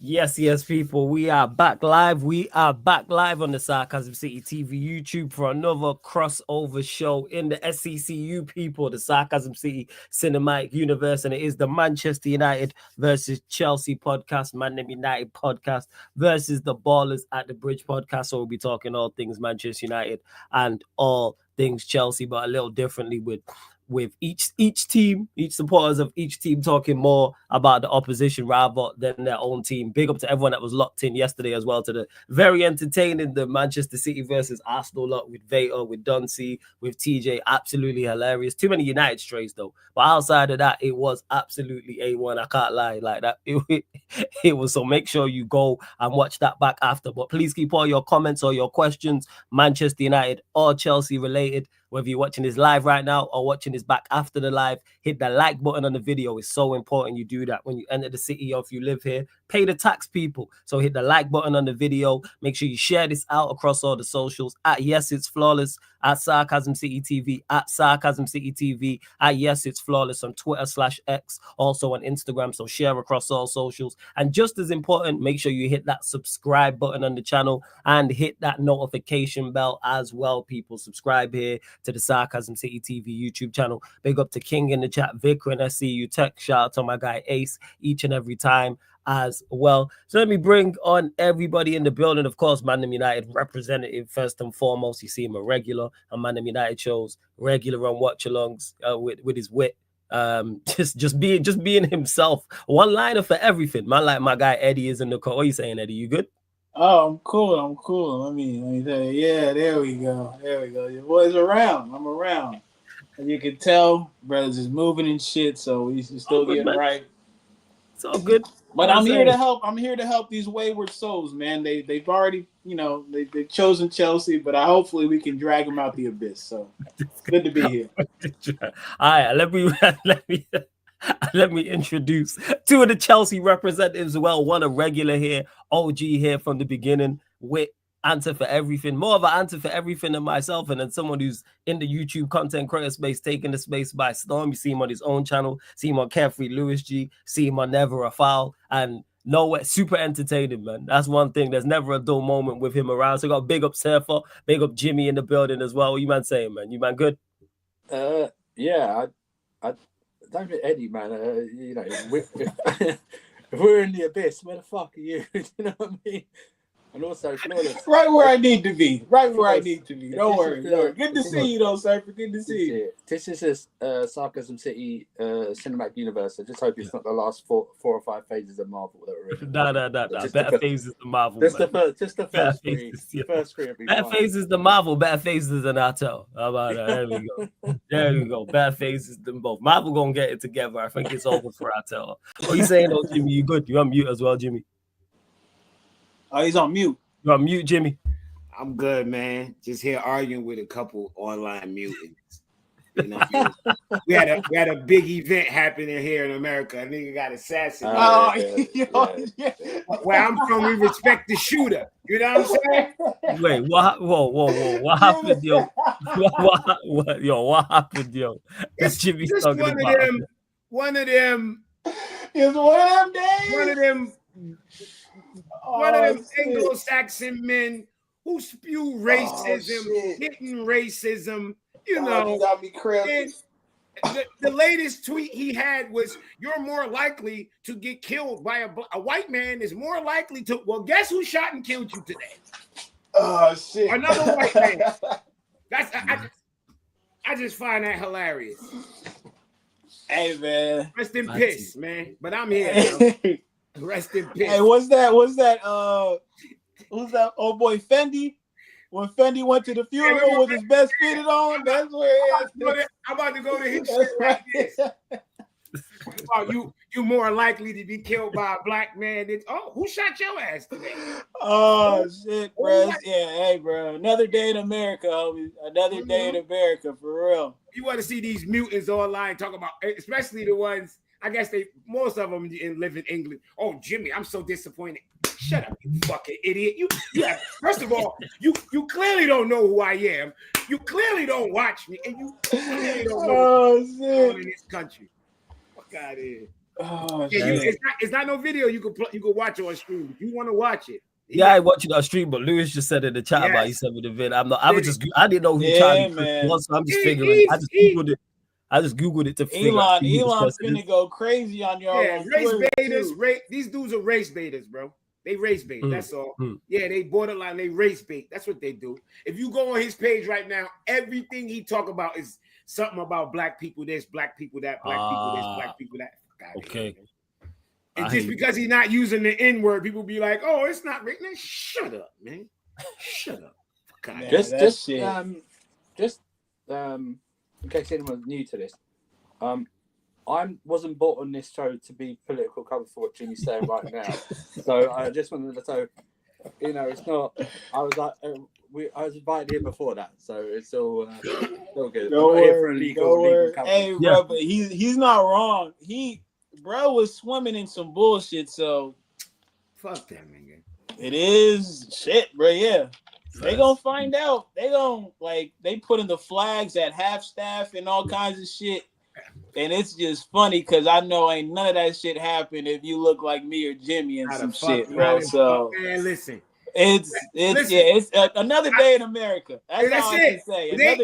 Yes, people. We are back live. We are back live on the Sarcasm City TV YouTube for another crossover show in the SCCU, people, the Sarcasm City Cinematic Universe. And it is the Manchester United versus Chelsea podcast, Man United podcast versus the Ballers at the Bridge podcast. So we'll be talking all things Manchester United and all things Chelsea, but a little differently with each team, each supporters of each team talking more about the opposition rather than their own team. Big up to everyone that was locked in yesterday as well to the very entertaining the Manchester City versus Arsenal lot with Veta, with Dunsey, with TJ. Absolutely hilarious. Too many United strays though. But outside of that, it was absolutely A1. I can't lie like that. It was. So make sure you go and watch that back after. But please keep all your comments or your questions, Manchester United or Chelsea related, whether you're watching this live right now or watching this back after the live. Hit the like button on the video. It's so important you do that when you enter the city or if you live here. Pay the tax, people. So hit the like button on the video. Make sure you share this out across all the socials. At Yes It's Flawless, at Sarcasm City TV, at Sarcasm City TV, at Yes It's Flawless on Twitter/X, also on Instagram. So share across all socials. And just as important, make sure you hit that subscribe button on the channel and hit that notification bell as well, people. Subscribe here to the Sarcasm City TV YouTube channel. Big up to King in the chat, Vicar and SCU Tech. Shout out to my guy Ace each and every time as well. So let me bring on everybody in the building. Of course, Man United representative first and foremost. You see him a regular on Man United shows, regular on watch-alongs with his wit. Just being himself. One liner for everything. Man, like my guy Eddie is in the call. What are you saying, Eddie? You good? Oh, I'm cool. Let me tell you. Yeah, there we go. Your boy's around. I'm around. And you can tell, brothers is moving and shit, so we still getting right. It's all good. But I'm here to help. I'm here to help these wayward souls, man. They've already, they've chosen Chelsea, but hopefully we can drag them out the abyss. So it's good to be here. All right, let me introduce two of the Chelsea representatives. Well, one a regular here, OG here from the beginning, with answer for everything, more of an answer for everything than myself, and then someone who's in the YouTube content creator space, taking the space by storm. You see him on his own channel, see him on Carefree Lewis G, see him on Never a Foul, and nowhere super entertaining, man. That's one thing. There's never a dull moment with him around. So got big up Surfer, big up Jimmy in the building as well. What you man saying, man? You man good? Yeah, I don't think Eddie, man. We're in the abyss. Where the fuck are you? You know what I mean? And also, flawless. Right where I need to be. Don't worry. Good to see you, though, Surfer. Good to see you. This is a Sarcasm City Cinematic Universe. I just hope it's not the last four or five phases of Marvel that we're in. No. Better phases than Marvel. Just the first three. Yeah. First three. Better phases than Marvel. Better phases than Artel. How about that? There we go. Better phases than both. Marvel gonna get it together. I think it's over for Artel. What you saying, though, Jimmy? You good? You on mute as well, Jimmy? Oh, he's on mute. You're on mute, Jimmy. I'm good, man. Just here arguing with a couple online mutants. We had a big event happening here in America. A nigga got assassinated. Where I'm from, we respect the shooter. You know what I'm saying? Wait, what? Whoa! What happened, yo? What happened, yo? That's Jimmy talking about. One of them. It's one of them days. One of them Anglo-Saxon men who spew racism, hitting racism, got me crazy. The latest tweet he had was, "You're more likely to get killed by a white man is more likely to." Well, guess who shot and killed you today? Oh shit! Another white man. I just find that hilarious. Hey man, rest in peace, man. But I'm here. Rest in peace. Hey, what's that? Who's that old boy Fendi? When Fendi went to the funeral with his best fitted on, that's where I'm about to go to his shit like this. You more likely to be killed by a black man. Who shot your ass today? Oh shit, bro. Yeah, hey, bro. Another day in America, homie. Another day in America, for real. You want to see these mutants online talk about, especially the ones. I guess most of them live in England. Oh, Jimmy, I'm so disappointed. Shut up, you fucking idiot. First of all, you clearly don't know who I am. You clearly don't watch me, and you clearly don't know what's going on in this country. Fuck out of here. Oh, Yeah, shit. it's not no video. You can watch it on stream if you want to watch it. Yeah, I watch it on stream, but Lewis just said in the chat about he sent me the vid. I didn't know who Charlie Kirk was, so I'm just figuring. I just googled it. I just googled it to figure out. Elon's finna go crazy on y'all. Yeah, race baiters. These dudes are race baiters, bro. They race bait. That's all. Yeah, they borderline. They race bait. That's what they do. If you go on his page right now, everything he talk about is something about black people this, black people that, black people this, black people that. Okay. And just because he's not using the N-word, people be like, "Oh, it's not written." Shut up, man. Shut up. Man, Just in case anyone's new to this, I wasn't bought on this show to be political cover for what Jimmy's saying right now. So I just wanted to say, it's not. I was like, I was invited here before that, so it's all good. Go worry. Hey, bro, but he's not wrong. Bro was swimming in some bullshit, so fuck that, nigga. It is shit, bro. Yeah. They gonna find out. They putting the flags at half staff and all kinds of shit. And it's just funny because I know ain't none of that shit happen if you look like me or Jimmy and some shit, bro. So man, listen. It's another day in America. That's all I can say. They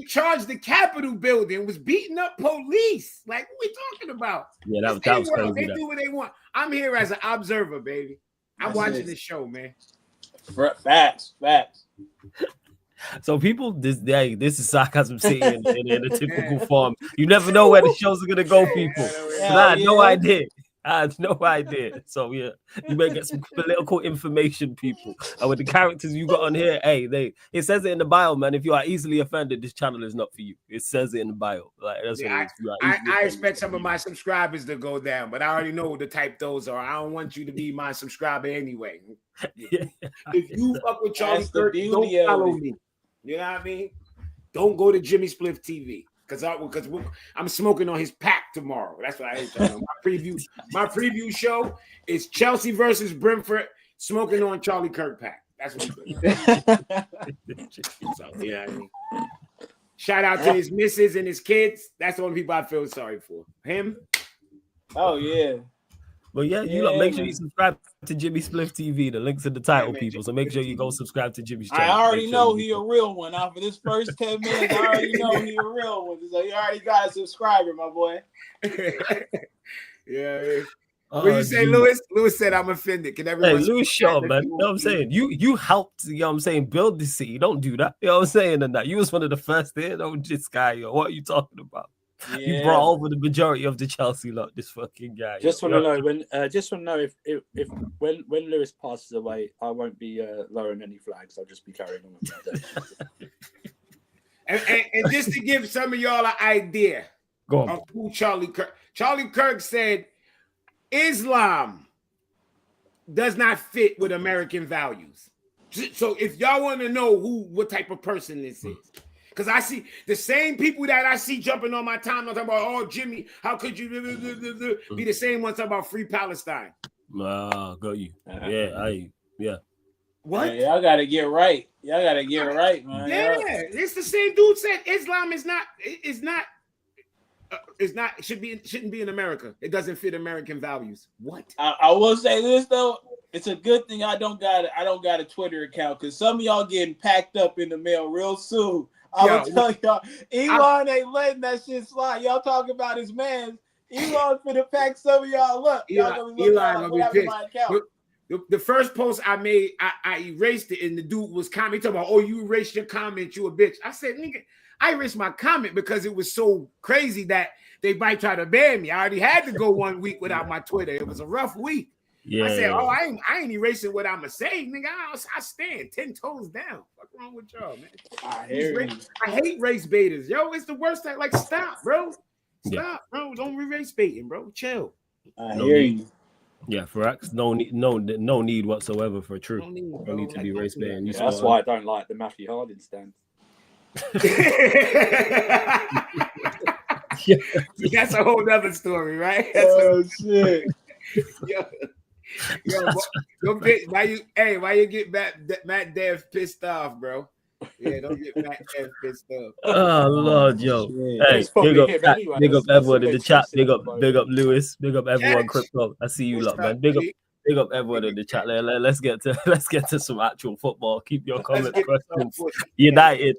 charged the Capitol building, was beating up police. Like, what we talking about? Yeah, that was crazy. They do what they want. I'm here as an observer, baby. I'm watching this show, man. Facts. So people, this is Sarcasm City in a typical form. You never know where the shows are gonna go, people. I had no idea. So yeah, you may get some political information, people. And with the characters you got on here, it says it in the bio, man. If you are easily offended, this channel is not for you. It says it in the bio. Like that's what it is. I expect some of my subscribers to go down, but I already know what the type those are. I don't want you to be my subscriber anyway. If you fuck with Charlie Kirk, don't follow me. You know what I mean? Don't go to Jimmy Spliff TV. Because I'm smoking on his pack tomorrow. That's what I hate. My preview show is Chelsea versus Brentford, smoking on Charlie Kirk pack. That's what he's doing. So, yeah, I mean, shout out to his missus and his kids. That's the only people I feel sorry for. Him. Oh yeah. But make sure you subscribe to Jimmy Spliff TV. The link's in the title, people. So make sure you go subscribe to Jimmy's channel. I already know he a real one. After this first 10 minutes, I already know he a real one. So you already got a subscriber, my boy. Yeah. What you say, Lewis? Lewis said I'm offended. Can everyone? Hey, Lewis Shaw, man. You know what I'm saying? You helped, build the city. Don't do that. You know what I'm saying? And that you was one of the first there. Don't just guy. What are you talking about? Yeah. You brought over the majority of the Chelsea lot. This fucking guy. Just want to know when Lewis passes away, I won't be lowering any flags. I'll just be carrying on with my day. and just to give some of y'all an idea of who Charlie Kirk. Charlie Kirk said Islam does not fit with American values. So if y'all want to know what type of person this is. Because I see the same people that I see jumping on my timeline talking about, oh, Jimmy, how could you be the same ones talking about free Palestine? Got you. Yeah. What? Hey, y'all gotta get right. Y'all gotta get right, man. Yeah, it's the same dude said Islam shouldn't be in America. It doesn't fit American values. What? I will say this though. It's a good thing I don't got a Twitter account because some of y'all getting packed up in the mail real soon. I will tell y'all, Elon ain't letting that shit slide. Y'all talking about his man. Elon finna pack some of y'all up. Elon gonna be pissed. The first post I made, I erased it, and the dude was commenting talking about, "Oh, you erased your comment, you a bitch." I said, "Nigga, I erased my comment because it was so crazy that they might try to ban me. I already had to go 1 week without my Twitter. It was a rough week." Yeah. I said, "Oh, I ain't erasing what I'ma say, nigga. I stand 10 toes down. What's wrong with y'all, man? I hate race baiters, yo. It's the worst thing. Like, stop, bro. Stop, bro. Don't be race baiting, bro. Chill. I hear you. Yeah, for X, no need whatsoever for true. No need to be race baiting. That's why I don't like the Matthew Harding stand. That's a whole other story, right? Shit. Yo, why you get Matt Dev pissed off, bro? Yeah, don't get mad at this stuff. Oh Lord, yo. Hey, It's probably big up, him anyway. big up That's everyone a in the bit chat. twisted at the Big up moment. Lewis. Big up everyone. Catch. Crypto. I see you What's lot, up, man. G? Big up everyone in the chat. Let's get to some actual football. Keep your Let's comments, get questions, some United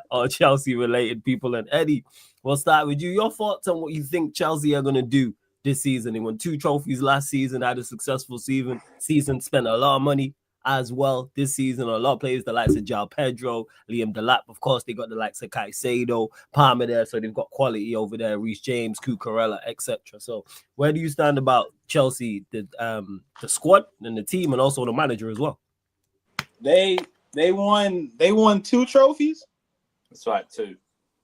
or Chelsea related people. And Eddie, we'll start with you. Your thoughts on what you think Chelsea are gonna do this season? They won 2 trophies last season, had a successful season, spent a lot of money as well this season. A lot of players, the likes of João Pedro, Liam Delap. Of course, they got the likes of Caicedo, Palmer there, so they've got quality over there. Reece James, Cucurella, etc. So, where do you stand about Chelsea, the squad and the team, and also the manager as well? They won 2 trophies. That's right, 2.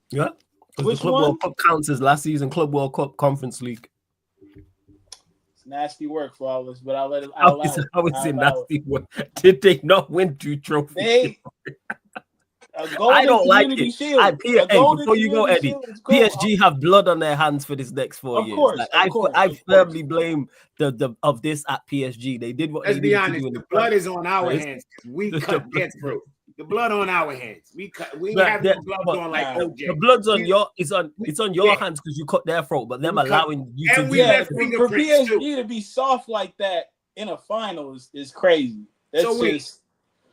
Yeah, because Which the Club one? World Cup counts as last season Club World Cup Conference League. Nasty work, Flawless, but I'll let it. How is it nasty work? Did they not win 2 trophies? I don't like it. Shield. Before you go, Eddie, Cool. PSG have blood on their hands for this next 4 years. Course, I firmly blame the of this at PSG. They did what Let's they be needed honest. to do in The blood is on our hands. We the cut blood. their throat. The blood on our hands. We But have that- the blood but on like OJ. The blood's on it's on your Yeah. hands because you cut their throat, but them We cut- allowing you to and do we that. left for fingerprints PSG too. to be soft like that in a final is crazy. That's So wait. just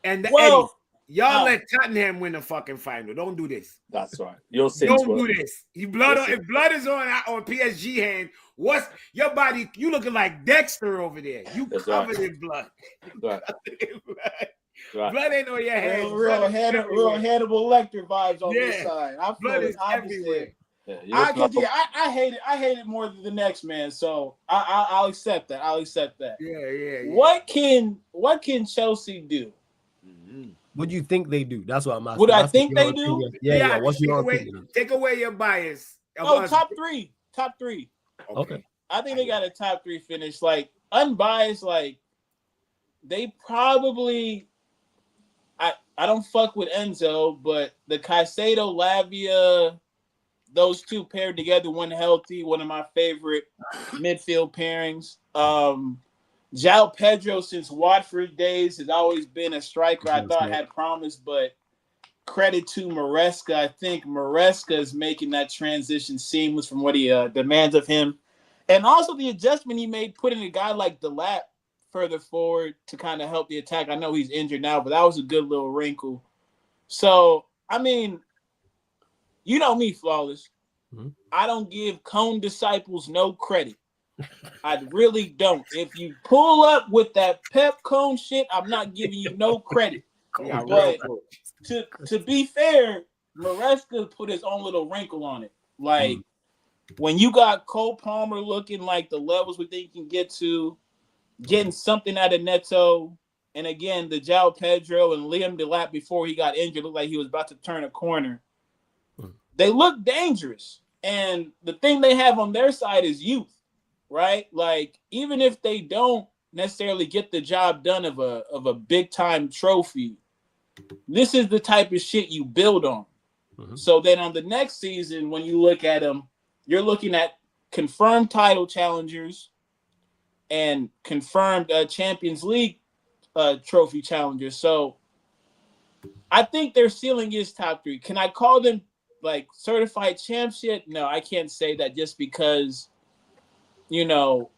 And well. Eddie, y'all let Tottenham win the fucking final. Don't do this. That's right. Your sins Don't were. do this. If blood is on PSG hand, what's your body? You looking like Dexter over there. You That's covered right. in blood. Right. Right. Blood ain't on your hands. Real Hannibal Lecter vibes on this Yeah. side. I feel Blood it. is I everywhere. understand. I hate it more than the next man. So I'll accept that. Yeah. What can Chelsea do? Mm-hmm. What do you think they do? That's what I'm asking. What I think they do? Opinion. Yeah. What's your opinion? Take away your bias. Top three. Okay. I think they got a top 3 finish. Like unbiased. Like they probably. I don't fuck with Enzo, but the Caicedo, Lavia, those 2 paired together when healthy, one of my favorite midfield pairings. João Pedro, since Watford days, has always been a striker I thought had promise, but credit to Maresca. I think Maresca is making that transition seamless from what he demands of him. And also the adjustment he made, putting a guy like Delap further forward to kind of help the attack. I know he's injured now, but that was a good little wrinkle. So, I mean, you know me, Flawless. Mm-hmm. I don't give Cone disciples no credit. I really don't. If you pull up with that Pep Cone shit, I'm not giving you no credit. But to be fair, Maresca put his own little wrinkle on it. Like, when you got Cole Palmer looking like the levels we think he can get to, getting something out of Neto, and again, the João Pedro and Liam Delap before he got injured looked like he was about to turn a corner. They look dangerous. And the thing they have on their side is youth, right? Like, even if they don't necessarily get the job done of a big-time trophy, this is the type of shit you build on. Mm-hmm. So then on the next season, when you look at them, you're looking at confirmed title challengers and confirmed Champions League trophy challengers. So I think their ceiling is top 3. Can I call them like certified champs yet? No, I can't say that just because, you know,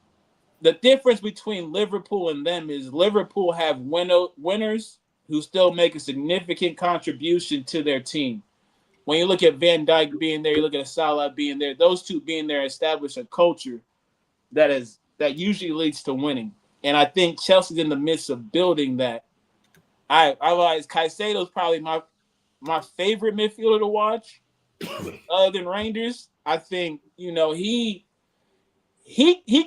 the difference between Liverpool and them is Liverpool have winners who still make a significant contribution to their team. When you look at Van Dijk being there, you look at Salah being there, those 2 being there establish a culture that usually leads to winning. And I think Chelsea's in the midst of building that. I realize Caicedo's probably my favorite midfielder to watch other than Rangers. I think, you know, he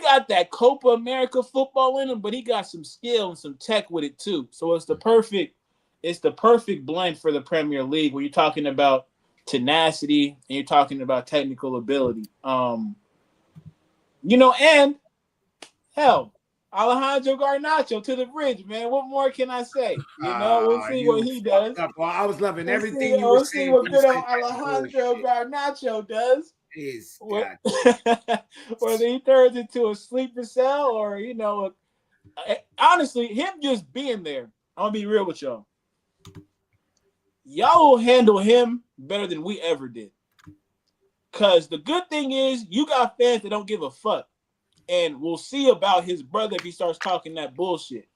got that Copa America football in him, but he got some skill and some tech with it too. So it's the perfect blend for the Premier League when you're talking about tenacity and you're talking about technical ability. You know, and hell, Alejandro Garnacho to the bridge, man. What more can I say? You know, we'll see what he does. Well, I was loving everything you were we'll saying. See what good old Alejandro Garnacho does. Whether he turns into a sleeper cell or, you know, honestly, him just being there, I'm going to be real with y'all. y'all will handle him better than we ever did. Because the good thing is you got fans that don't give a fuck. And we'll see about his brother if he starts talking that bullshit.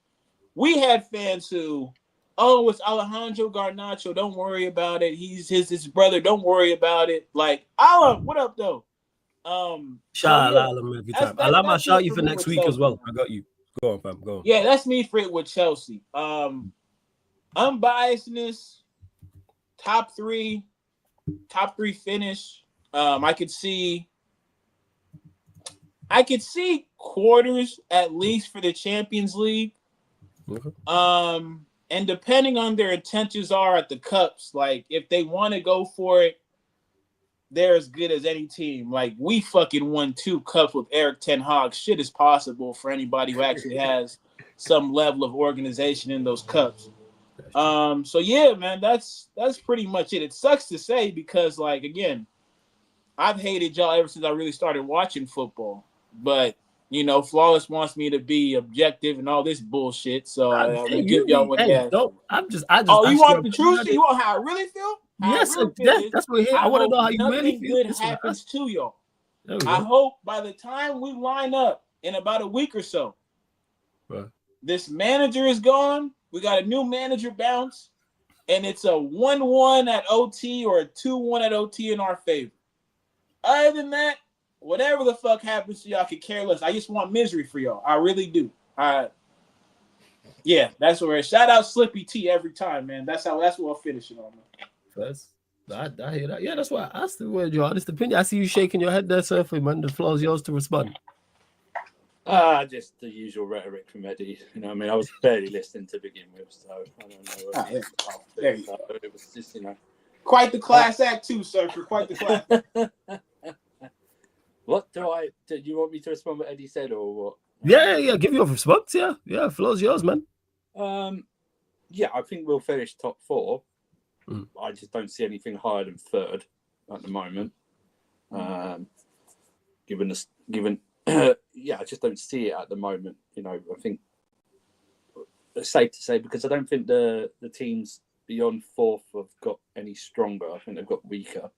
We had fans who, oh, it's Alejandro Garnacho. Don't worry about it. He's his brother. Don't worry about it. Like, Alan, what up, though? Shout out Alan every time. I'll shout you for next week as well. I got you. Go on, fam. Go on. Yeah, that's me for it with Chelsea. Unbiasedness, top three finish. I could see quarters at least for the Champions League. Okay. And depending on their intentions are at the cups, like if they want to go for it, they're as good as any team. Like we fucking won 2 cups with Eric Ten Hag. Shit is possible for anybody who actually has some level of organization in those cups. So yeah, man, that's pretty much it. It sucks to say because, like, again, I've hated y'all ever since I really started watching football. But you know, Flawless wants me to be objective and all this bullshit. So I'm gonna give y'all what they asked. Oh, you want the truth? You want how I really feel? Yes, that's what I want to know how you really feel. Nothing good happens to y'all. I hope by the time we line up in about a week or so, this manager is gone. We got a new manager bounce, and it's a 1-1 at OT or a 2-1 at OT in our favor. Other than that, whatever the fuck happens to y'all, could care less. I just want misery for y'all. I really do. Yeah, that's where it. Shout out Slippy T every time, man. That's what I'll finish it on. I hear that. Yeah, that's why I asked the word your honest opinion. I see you shaking your head there, Surfer, man. The floor is yours to respond. Just the usual rhetoric from Eddie. You know, I mean, I was barely listening to begin with, so I don't know. There you go. It was just, you know, quite the class act too, Surfer. Quite the class. What do you want me to respond what Eddie said or what? Yeah. Give your response. Yeah. Floor's yours, man. Yeah, I think we'll finish top 4. I just don't see anything higher than 3rd at the moment. Given, yeah, I just don't see it at the moment. You know, I think it's safe to say because I don't think the teams beyond 4th have got any stronger. I think they've got weaker.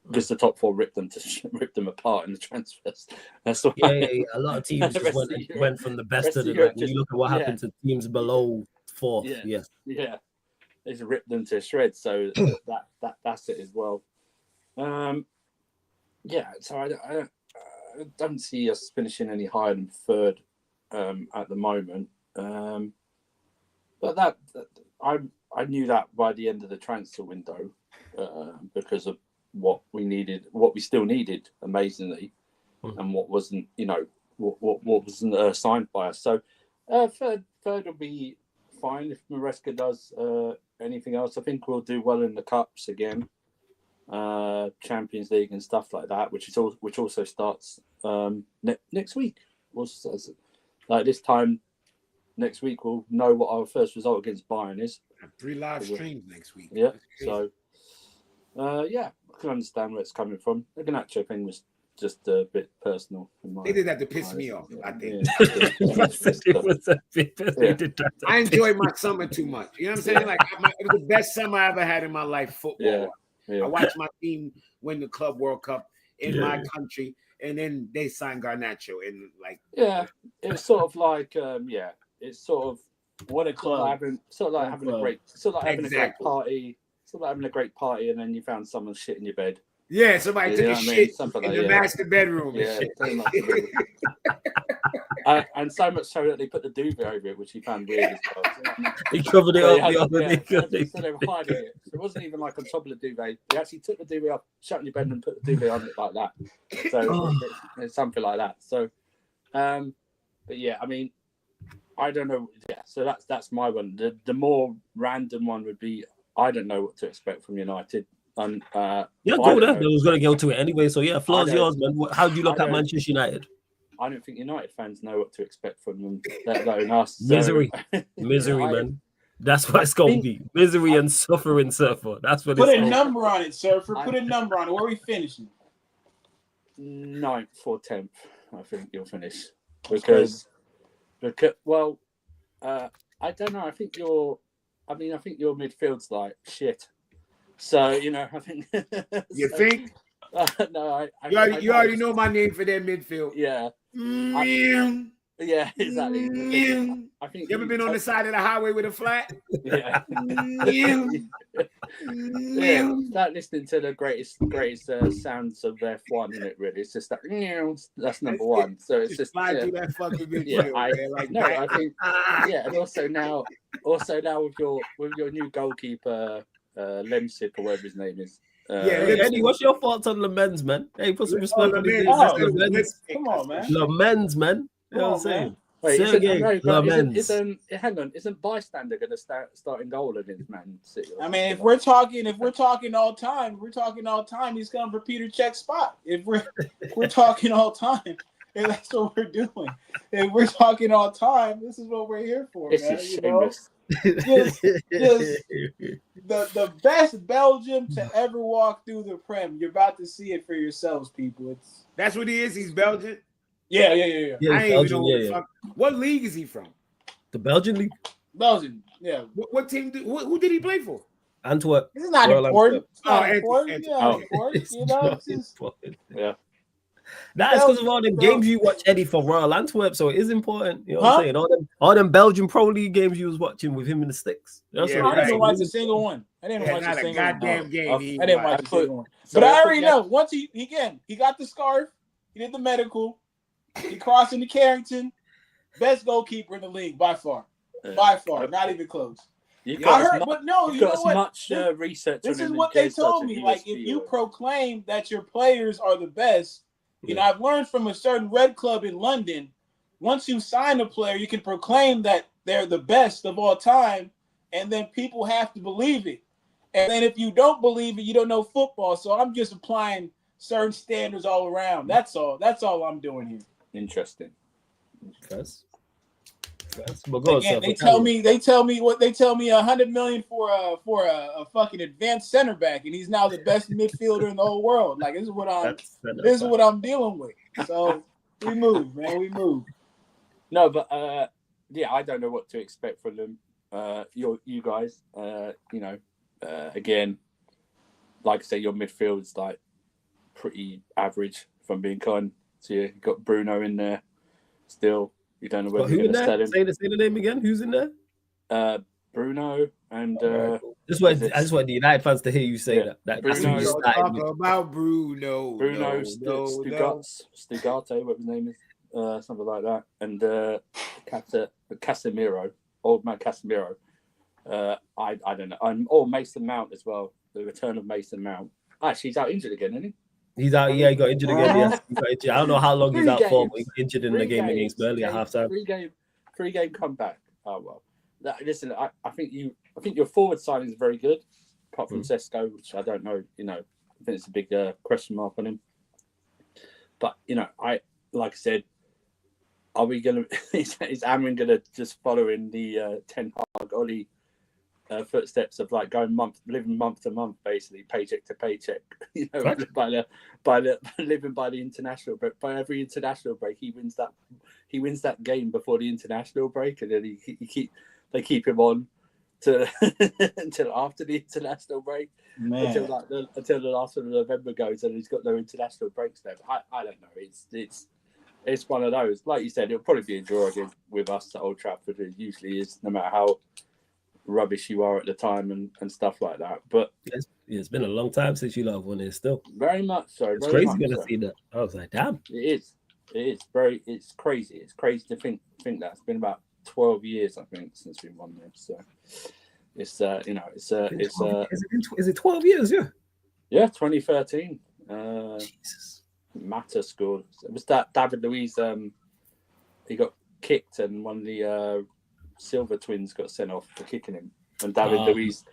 Because the top 4 ripped them apart in the transfers. That's what A lot of teams just went from the best to the back. You look at what happened to teams below 4th. Yeah, they just ripped them to shreds. So that's it as well. Yeah, so I don't see us finishing any higher than 3rd at the moment. But that I knew that by the end of the transfer window because of what we still needed amazingly, and what wasn't, you know, what wasn't signed by us. So third will be fine if Maresca does anything else. I think we'll do well in the cups again, Champions League and stuff like that, which also starts next week. Like this time next week, we'll know what our first result against Bayern is. 3 live streams next week. Yeah. So yeah. I can understand where it's coming from. The Garnacho thing was just a bit personal. They did that to piss me off, I think. I enjoyed my summer too much. You know what I'm saying? Like, it was the best summer I ever had in my life, football. I watched my team win the Club World Cup in my country, and then they signed Garnacho. And, like... Yeah, it's sort of like, it's sort of... What a club. Having a great party. It's like having a great party and then you found someone shit in your bed. Yeah, somebody took a shit in the master bedroom. Yeah, and so much so that they put the duvet over it, which he found weird as well. He covered it up. So they were hiding it. So it wasn't even like on top of the duvet. They actually took the duvet up, shut in your bed and put the duvet on it like that. So it's something like that. So, but yeah, I mean, I don't know. Yeah, so that's my one. The more random one would be, I don't know what to expect from United. Go there. I was going to go to it anyway. So yeah, floor's yours, man. How do you look at Manchester United? I don't think United fans know what to expect from them, let alone us. Misery, man. That's what it's going to be. Misery and suffering, Surfer. That's what. Put a number on it, Surfer. Put a number on it. Where are we finishing? 9th or 10th, I think you'll finish. Because well, I don't know. I think your midfield's like shit. So you know, I think. You think? No, You already know my name for that midfield. Yeah. Yeah, exactly. I think you ever been on the side of the highway with a flat? Yeah. Yeah. Start listening to the greatest sounds of F1 in it. Really, it's just that. That's number one. So it's just fly through that fucking midfield. Yeah, I think. Yeah, and also now with your new goalkeeper, Lemsip or whatever his name is. Hey, Eddie, what's your thoughts on Lemens, man? Hey, put some respect on his name. Come on, man. Lemens, man. You know what I'm saying? Wait, Lemens. Hang on, isn't Bystander going to start in goal against Man City? I mean, if we're talking all time, he's coming for Peter Cech's spot. If we're talking all time, and that's what we're doing. If we're talking all time, this is what we're here for. This is shameless. Just the best Belgium to ever walk through the Prem. You're about to see it for yourselves, people. That's what he is. He's Belgian. Yeah. I ain't Belgian, even know what league is he from? The Belgian league. Belgian, yeah. What team? Who did he play for? Antwerp. This is not important. It's not important. You know, it's just... Yeah. That is because of all the games you watch, Eddie, for Royal Antwerp, so it is important. You know what I'm saying? All them Belgian Pro League games you was watching with him in the sticks. I didn't watch a single one. I didn't watch a single goddamn game. I didn't watch a single one. But I already know. Once he got the scarf, he did the medical, he crossed into Carrington, best goalkeeper in the league by far. By far, not even close. I heard, but no, you know what? Much research. This is what they told me. Like, if you proclaim that your players are the best, you know, I've learned from a certain red club in London, once you sign a player, you can proclaim that they're the best of all time, and then people have to believe it. And then if you don't believe it, you don't know football. So I'm just applying certain standards all around. That's all. That's all I'm doing here. Interesting. Yes. Again, they tell me $100 million for a fucking advanced center back, and he's now the best midfielder in the whole world. Like, this is what I'm dealing with. So we move, man. We move. No, but yeah, I don't know what to expect from them. You guys, again, like I say, your midfield's like pretty average, if I'm being kind. So you've got Bruno in there still. You don't know whether you're going to sell him. Say the name again. Who's in there? Bruno and I just want the United fans to hear you say that. Bruno. Talk about Bruno. Stugarte, what his name is, something like that, and Casemiro, old man Casemiro. I don't know. Mason Mount as well. The return of Mason Mount. Actually, he's out injured again, isn't he? He's out. Yeah, he got injured again. Yes, he got injured. I don't know how long he's out for, but he got injured in the game against Burnley at halftime. Three game comeback. Oh well. Listen, I think your forward signing is very good, apart from Sesko, which I don't know. You know, I think it's a big question mark on him. But you know, like I said, are we gonna? Is Amrin gonna just follow in the Ten Hag Oli footsteps of like living month to month, basically paycheck to paycheck? You know, living by the international break. By every international break, he wins that game before the international break, and then they keep him on to until after the international break, until the last of November goes, and he's got no international breaks left. I don't know. It's one of those. Like you said, it'll probably be a draw again with us at Old Trafford. It usually is, no matter how rubbish you are at the time and stuff like that. But it's been a long time since you won it. Still, very much so. It's crazy to see that. I was like, damn. It is. It's crazy. It's crazy to think that it's been about 12 years, I think, since we won this. So it's is it 12 years? Yeah, 2013. Jesus. Mata scored. It was that David Luiz. He got kicked, and one of the Silver twins got sent off for kicking him. And David Luiz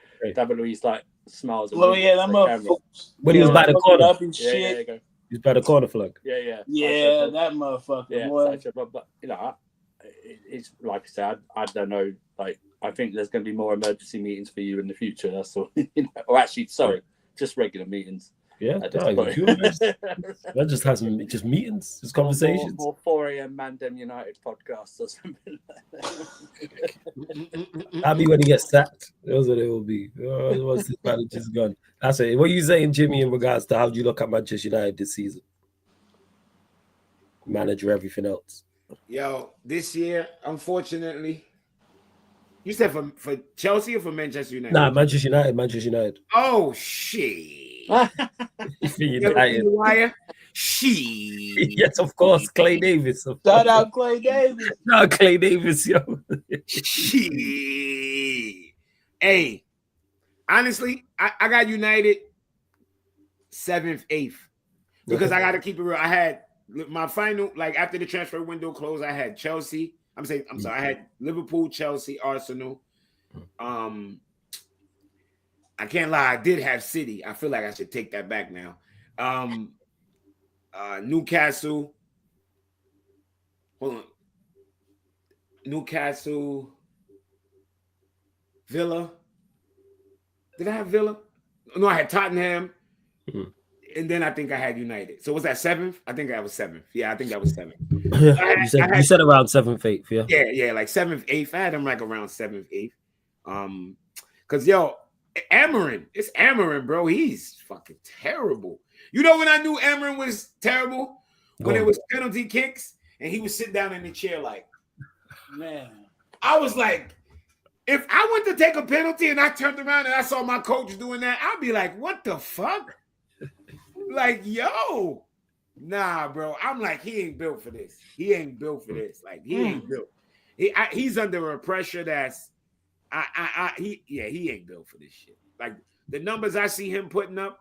like smiles. Well, yeah, that motherfucker. When he was by the corner up and shit. Yeah. He was by the corner flag. Yeah. Yeah, that motherfucker. Yeah, boy. but you know, it's like I said, I don't know. Like, I think there's going to be more emergency meetings for you in the future. That's all. Or actually, sorry, just regular meetings. Yeah, at this no, point. that just has just meetings, just conversations. More 4 a.m. Mandem United podcast or something like that. I'll be when he gets sacked. That's what it will be. Once this manager's gone. That's it. What are you saying, Jimmy, in regards to how do you look at Manchester United this season? Manager, everything else. Yo, this year, unfortunately, you said for Chelsea or for Manchester United? Nah, Manchester United. Oh shit! United. Yes, of course, Clay Davis. Shout out Clay Davis. No, Clay Davis, yo. Hey, honestly, I got United 7th, 8th because I got to keep it real. I had my final, like after the transfer window closed, I had Chelsea. I'm sorry, I had Liverpool, Chelsea, Arsenal. I can't lie, I did have City. I feel like I should take that back now. Newcastle. Hold on. Newcastle. Villa. Did I have Villa? No, I had Tottenham. Mm-hmm. And then I think I had United. So was that 7th? I think that was 7th. Yeah, I think that was 7th. You said around 7th, 8th, yeah? Yeah, like 7th, 8th. I had them like around 7th, 8th. Because, yo, it's Amarin, bro. He's fucking terrible. You know when I knew Amarin was terrible? When it was penalty kicks and he would sit down in the chair like, man. I was like, if I went to take a penalty and I turned around and I saw my coach doing that, I'd be like, what the fuck? Like, yo, nah, bro. I'm like, he ain't built for this. He ain't built for this. Like, he ain't built. He's under a pressure that's, he ain't built for this shit. Like, the numbers I see him putting up,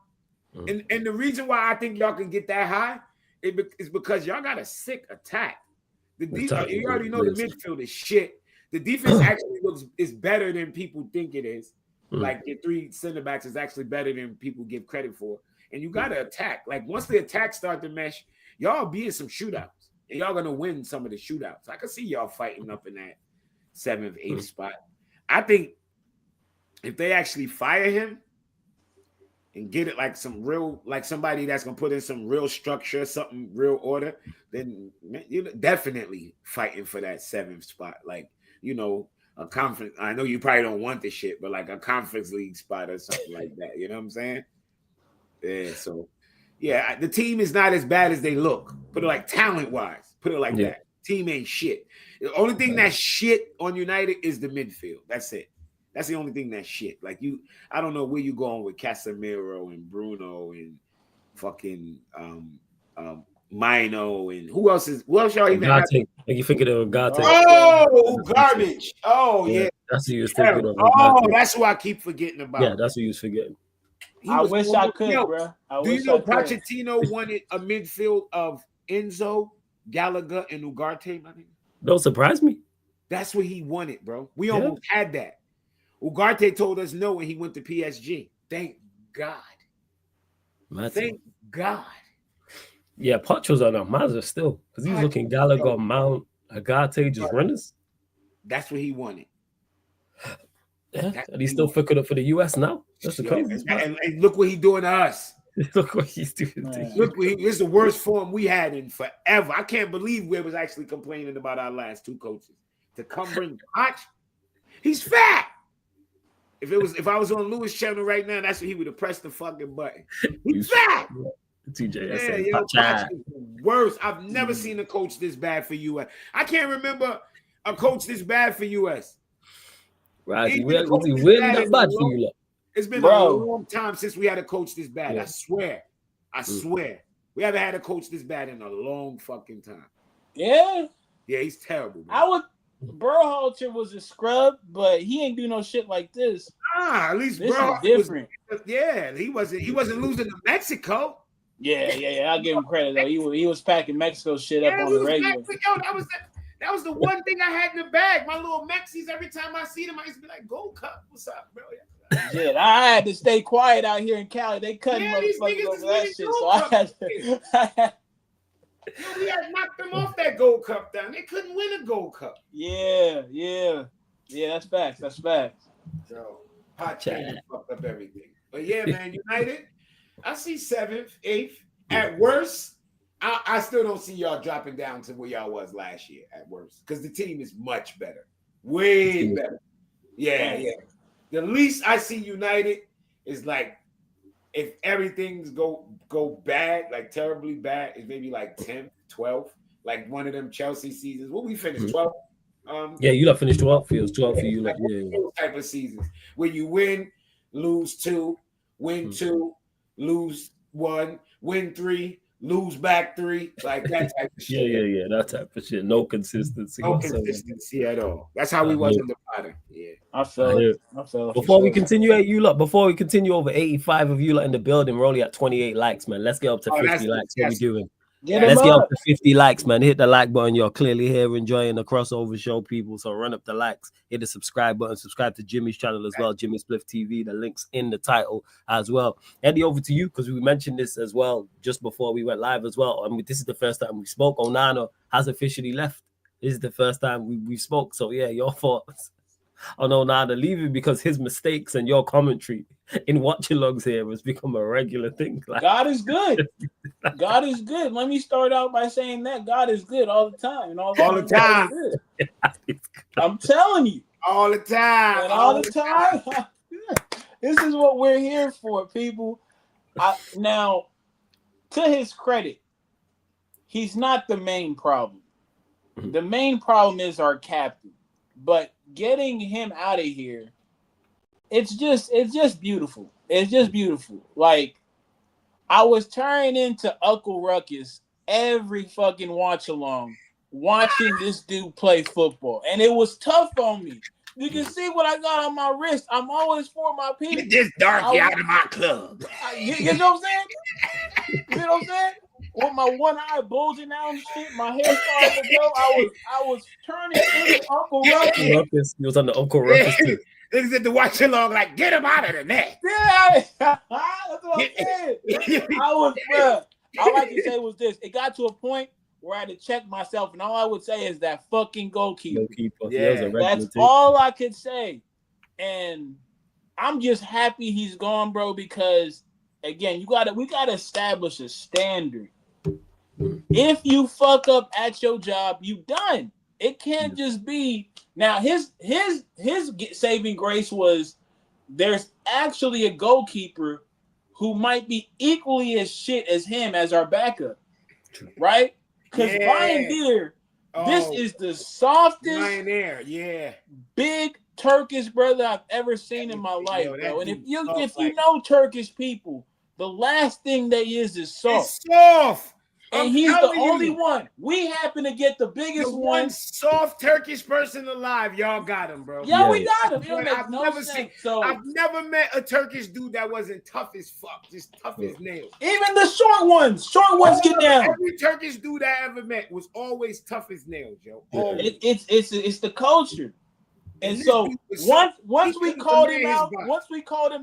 and the reason why I think y'all can get that high is because y'all got a sick attack. You already know the midfield is shit. The defense actually is better than people think it is. Like, your 3 center backs is actually better than people give credit for. And you got to attack. Like, once the attack start to mesh, y'all be in some shootouts. And y'all going to win some of the shootouts. I can see y'all fighting up in that 7th, 8th spot. I think if they actually fire him and get it like some real, like somebody that's going to put in some real structure, something real order, then you're definitely fighting for that 7th spot. Like, you know, a conference. I know you probably don't want this shit, but like a conference league spot or something like that. You know what I'm saying? Yeah, so yeah, the team is not as bad as they look. Put it like talent-wise. Put it like that. Team ain't shit. The only thing that's shit on United is the midfield. That's it. That's the only thing that's shit. Like I don't know where you going with Casemiro and Bruno and fucking Mino and who else y'all even have? Like you thinking of Ugarte. Oh, garbage. Oh, yeah. That's who you was thinking of. Oh, that's who I keep forgetting about. Yeah, that's who you was forgetting. I wish I could, bro. Do you know Pochettino wanted a midfield of Enzo, Gallagher, and Ugarte? Don't surprise me. That's what he wanted, bro. We almost had that. Ugarte told us no when he went to PSG. Thank God. Thank God. Yeah, Poch was on a Mazda still because he was looking Gallagher, Mount, Ugarte, just runners. That's what he wanted. Yeah, and he's still fucking up for the US now. That's the crazy. And look what he's doing to us. Look what he's doing. Look, this is the worst form we had in forever. I can't believe we was actually complaining about our last 2 coaches. To come bring Poch, he's fat. If I was on Lewis' channel right now, that's what he would have pressed the fucking button. He's fat. TJ, Poch is the worst. I've never seen a coach this bad for US. I can't remember a coach this bad for US. Right, that bad for you, look. It's been a long time since we had a coach this bad. Yeah. I swear. We haven't had a coach this bad in a long fucking time. Yeah. Yeah, he's terrible. Man. Berhalter was a scrub, but he ain't do no shit like this. At least this is different. He wasn't losing to Mexico. Yeah. I'll give him credit though. He was packing Mexico shit up on the regular. That was the one thing I had in the bag. My little Mexis, every time I see them, I used to be like, Gold Cup, what's up, bro? Yeah, I had to stay quiet out here in Cali. They couldn't motherfuckers over that shit. So I had to. We had knocked them off that Gold Cup down. They couldn't win a Gold Cup. Yeah. That's facts. So, hot chain fucked up everything. But yeah, man, United. I see 7th, 8th. At worst, I still don't see y'all dropping down to where y'all was last year. At worst, because the team is much better, way better. Yeah. The least I see United is like if everything's go bad, like terribly bad, is maybe like 10th, 12th, like one of them Chelsea seasons. What we finished 12th. Yeah, you lot finished 12th. Feels 12th for you. Like, those type of seasons where you win, lose 2, win 2, lose 1, win 3, lose back 3, like that type of shit. Yeah, that type of shit. No consistency. No consistency at all. That's how we was in the bottom. Yeah, I felt. Before we continue before we continue over 85 of you lot in the building, we're only at 28 likes, man. Let's get up to 50 likes. What we doing? Let's get up to 50 likes, man. Hit the like button. You're clearly here enjoying the crossover show, people. So run up the likes, hit the subscribe button, subscribe to Jimmy's channel as well, Jimmy Spliff TV. The link's in the title as well. Eddie, over to you, because we mentioned this as well just before we went live as well. I mean, this is the first time we spoke. Onana has officially left. This is the first time we spoke. So yeah, your thoughts on Onana leaving, because his mistakes and your commentary in watch-alongs here has become a regular thing. Like, God is good. God is good. Let me start out by saying that God is good all the time. And all the time. I'm telling you. All the time. And all the time. This is what we're here for, people. Now, to his credit, he's not the main problem. The main problem is our captain. But getting him out of here, it's just beautiful. It's just beautiful. Like, I was turning into Uncle Ruckus every fucking watch along, watching this dude play football, and it was tough on me. You can see what I got on my wrist. I'm always for my people. Get this darky out of my club. You know what I'm saying? You know what I'm saying? With my one eye bulging out and shit, my hair started to go. I was turning into Uncle Ruckus. He was on the Uncle Ruckus too. Niggas at the watch along like, get him out of the net. Yeah, that's what I'm saying. All I can say was this. It got to a point where I had to check myself, and all I would say is that fucking goalkeeper. Yeah, that's all I could say. And I'm just happy he's gone, bro, because again, we gotta establish a standard. If you fuck up at your job, you done. It can't just be. Now his saving grace was there's actually a goalkeeper who might be equally as shit as him as our backup, right? Because Brian Deere, this is the softest, big Turkish brother I've ever seen in my life, bro. And if you know Turkish people, the last thing they is soft. It's soft. And he's the only one. We happen to get the biggest one. Soft Turkish person alive. Y'all got him, bro. Yeah, we got him. I've never met a Turkish dude that wasn't tough as fuck, just tough as nails. Even the short ones get down. Every Turkish dude I ever met was always tough as nails, yo. It's the culture. And so once we called him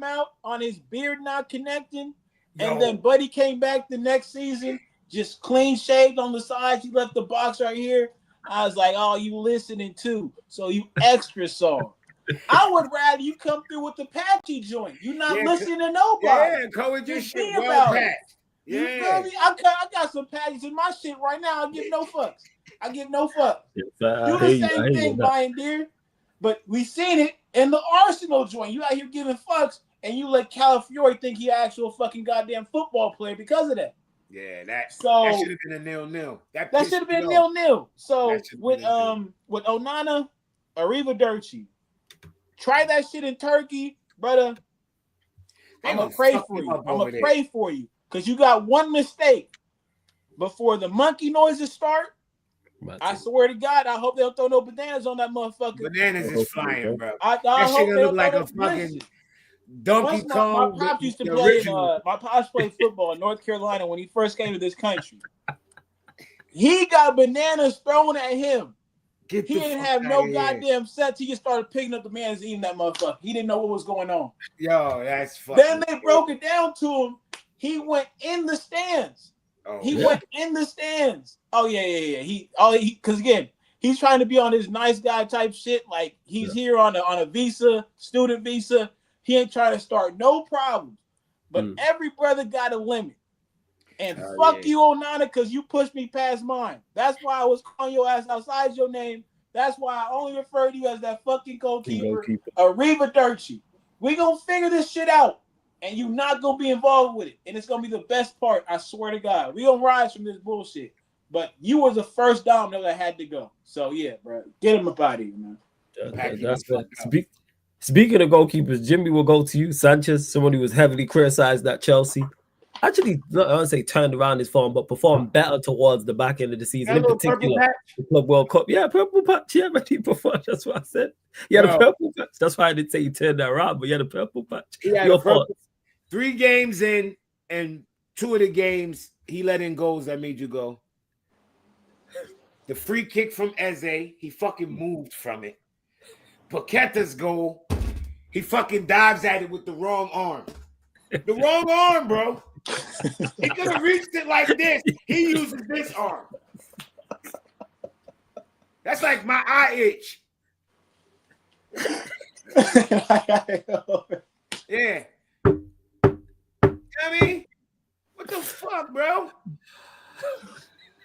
out on his beard not connecting, and then Buddy came back the next season. Just clean shaved on the sides. He left the box right here. I was like, oh, you listening too. So you extra soft. I would rather you come through with the patchy joint. You're not listening to nobody. Yeah, come with your shit well patched. You feel me? I got some patches in my shit right now. I give no fucks. Do the same thing, Brian Deere. But we seen it in the Arsenal joint. You out here giving fucks, and you let Calafiore think he actual fucking goddamn football player because of that. Yeah, that should have been a 0-0. That should have been 0-0. So with Onana, arrivederci. Try that shit in Turkey, brother. I'm gonna pray for you. Because you got one mistake before the monkey noises start. I swear to God, I hope they don't throw no bananas on that motherfucker. Bananas is flying, bro. I that hope shit look like a fucking Donkey Kong. My pops used to play. My pops played football in North Carolina when he first came to this country. He got bananas thrown at him. He didn't have no goddamn sense. He just started picking up the bananas, eating that motherfucker. He didn't know what was going on. Yo, that's funny. Then they broke it down to him. He went in the stands. Went in the stands. Oh yeah. Because again, he's trying to be on his nice guy type shit. Like he's here on a visa, student visa. He ain't trying to start no problems. But every brother got a limit. And fuck you, Onana, because you pushed me past mine. That's why I was calling your ass outside your name. That's why I only refer to you as that fucking goalkeeper. Arrivederci. We gonna figure this shit out. And you not gonna be involved with it. And it's gonna be the best part. I swear to God. We gonna rise from this bullshit. But you was the first domino that had to go. So yeah, bro. Get him up out of here, man. That's fair. Speaking of goalkeepers, Jimmy will go to you. Sanchez, someone who was heavily criticized at Chelsea. Actually, I don't say turned around his form, but performed better towards the back end of the season. In particular, the Club World Cup. Yeah, purple patch. Yeah, but he performed. That's what I said. Yeah, the purple patch. That's why I didn't say he turned that around, but yeah, the purple patch. Your thoughts? 3 games in, and 2 of the games he let in goals that made you go. The free kick from Eze, he fucking moved from it. Paqueta's goal, he fucking dives at it with the wrong arm. The wrong arm, bro. He could have reached it like this. He uses this arm. That's like my eye itch. Yeah. I mean, what the fuck, bro?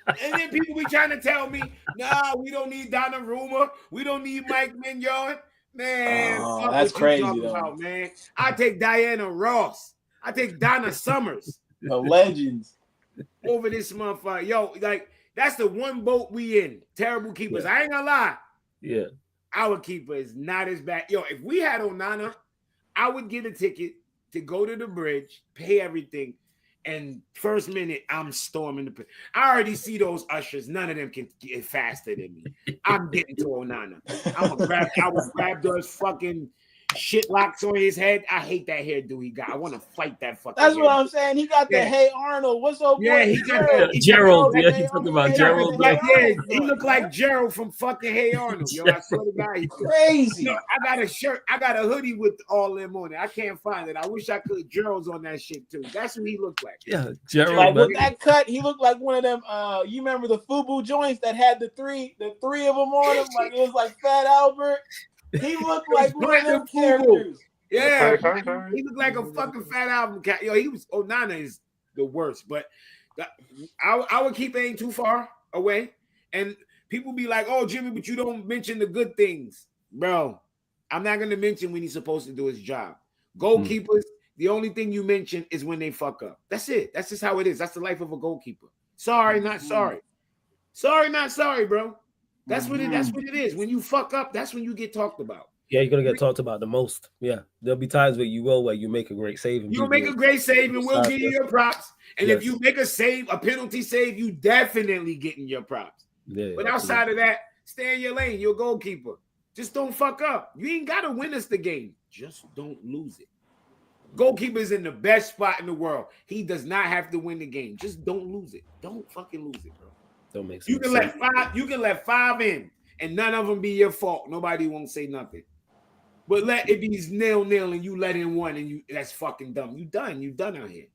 And then people be trying to tell me, nah, we don't need Donnarumma. We don't need Mike Mignon. Man, fuck that's what crazy, you talking about, man. I take Diana Ross. I take Donna Summers. The legends. Over this motherfucker. Yo, like, that's the one boat we in. Terrible keepers. I ain't gonna lie. Yeah. Our keeper is not as bad. Yo, if we had Onana, I would get a ticket to go to the bridge, pay everything, and first minute, I'm storming the. I already see those ushers. None of them can get faster than me. I'm getting to Onana. I would grab those fucking shit locks on his head. I hate that hairdo he got. I want to fight that fucking. That's what I'm saying. He got the Hey Arnold. What's up? Yeah, he got Gerald. Yeah, he's talking about Gerald. Yeah, he looked like Gerald from fucking Hey Arnold. Yo, I swear to God, he's crazy. Yo, I got a shirt. I got a hoodie with all them on it. I can't find it. I wish I could. Gerald's on that shit too. That's what he looked like. Yeah, Gerald. Like with that cut, he looked like one of them. You remember the FUBU joints that had the three of them on him? Like it was like Fat Albert. He looked like one of them characters. Yeah, he looked like a fucking Fat Album cat. Yo, Onana is the worst, but I would keep ain't too far away. And people be like, "Oh, Jimmy, but you don't mention the good things, bro." I'm not gonna mention when he's supposed to do his job. Goalkeepers, the only thing you mention is when they fuck up. That's it. That's just how it is. That's the life of a goalkeeper. Sorry, not sorry. Sorry, not sorry, bro. That's what it is. When you fuck up, that's when you get talked about. Yeah, you're gonna get talked about the most. Yeah, there'll be times where you make a great save. You'll make a great save, and we'll give you your props. And if you make a penalty save, you definitely getting your props. Yeah, but outside of that, stay in your lane. You're a goalkeeper. Just don't fuck up. You ain't gotta win us the game. Just don't lose it. Goalkeeper's in the best spot in the world. He does not have to win the game. Just don't lose it. Don't fucking lose it, bro. Don't make sense. You can let 5 in, and none of them be your fault. Nobody won't say nothing. But let it be 0-0 and you let in 1 and that's fucking dumb. You done out here.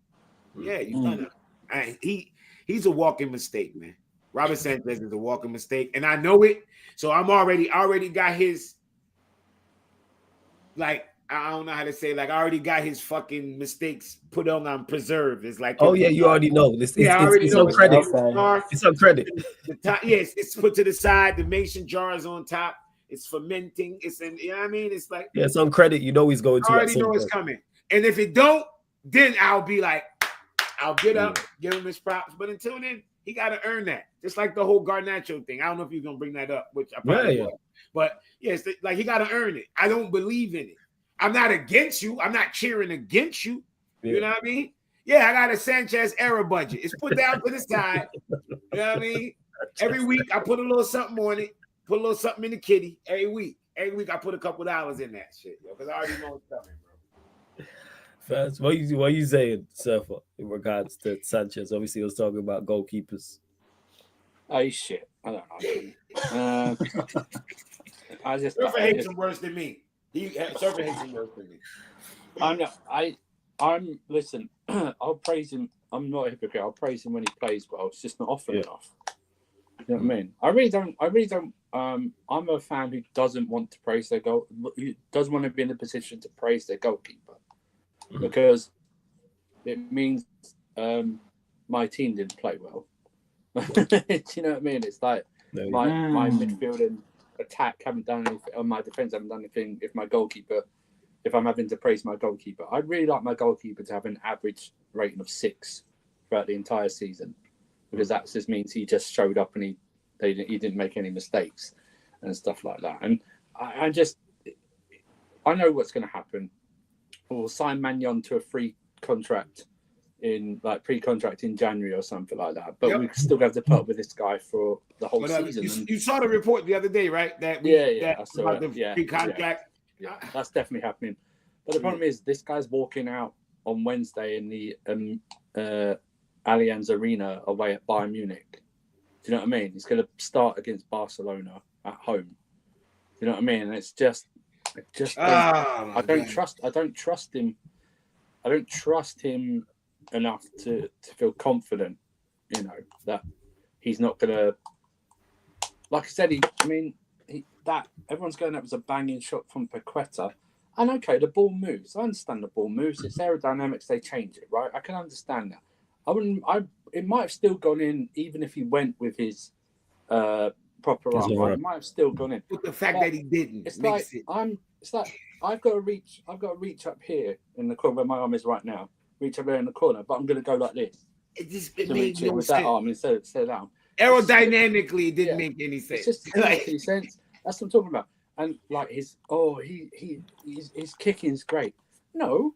Yeah, you done out. He's a walking mistake, man. Robert Sanchez is a walking mistake, and I know it. So I'm already got his, like, I don't know how to say, like, I already got his fucking mistakes put on preserve. It's like, oh yeah, you already know this. It's on credit. It's on credit. The top, yes, it's put to the side. The mason jar is on top. It's fermenting. It's in, you know what I mean? It's like, yeah, it's on credit. You know he's going to. I already know it's coming. And if it don't, then I'll be like, I'll get up, give him his props. But until then, he got to earn that. Just like the whole Garnacho thing. I don't know if you're gonna bring that up, which I probably will. But yes, like he got to earn it. I don't believe in it. I'm not against you. I'm not cheering against you. You know what I mean? Yeah, I got a Sanchez error budget. It's put down to the side. You know what I mean? Every week I put a little something on it. Put a little something in the kitty every week. Every week I put a couple dollars in that shit, yo, because I already know what's coming, bro. Fast. What you saying, Surfer, in regards to Sanchez? Obviously, I was talking about goalkeepers. Oh shit! I don't know. Surfer hates him worse than me. Surfer hates him worse than me. I'm listen. I'll praise him. I'm not a hypocrite. I'll praise him when he plays well. It's just not often enough. You know what I mean? I really don't. I'm a fan who doesn't want to praise their goal. Who doesn't want to be in a position to praise their goalkeeper, because it means my team didn't play well. Do you know what I mean? It's like my midfield and attack haven't done anything, or my defense haven't done anything. If I'm having to praise my goalkeeper, I'd really like my goalkeeper to have an average rating of 6 throughout the entire season, because that just means he just showed up and he didn't make any mistakes and stuff like that. And I know what's going to happen. We'll sign Magnon to a free contract in pre-contract in January or something like that. But we still have to put up with this guy for the whole season. You saw the report the other day, right? I saw about the pre-contract. Yeah, that's definitely happening. But the problem is, this guy's walking out on Wednesday in the Allianz Arena away at Bayern Munich. Do you know what I mean? He's going to start against Barcelona at home. Do you know what I mean? And I don't trust him. I don't trust him enough to feel confident, that he's not going to. Like I said, everyone's going, that was a banging shot from Paqueta. And okay, the ball moves. I understand the ball moves. It's aerodynamics. They change it, right? I can understand that. It might have still gone in, even if he went with his proper arm. Right? It might have still gone in. But the fact that he didn't, it's like I've got to reach up here in the corner where my arm is right now. Reach up there in the corner, but I'm going to go like this. It made no with sense. that arm instead of that arm. Aerodynamically, it didn't make any sense. It just didn't make any sense. That's what I'm talking about. And like his kicking's great. No,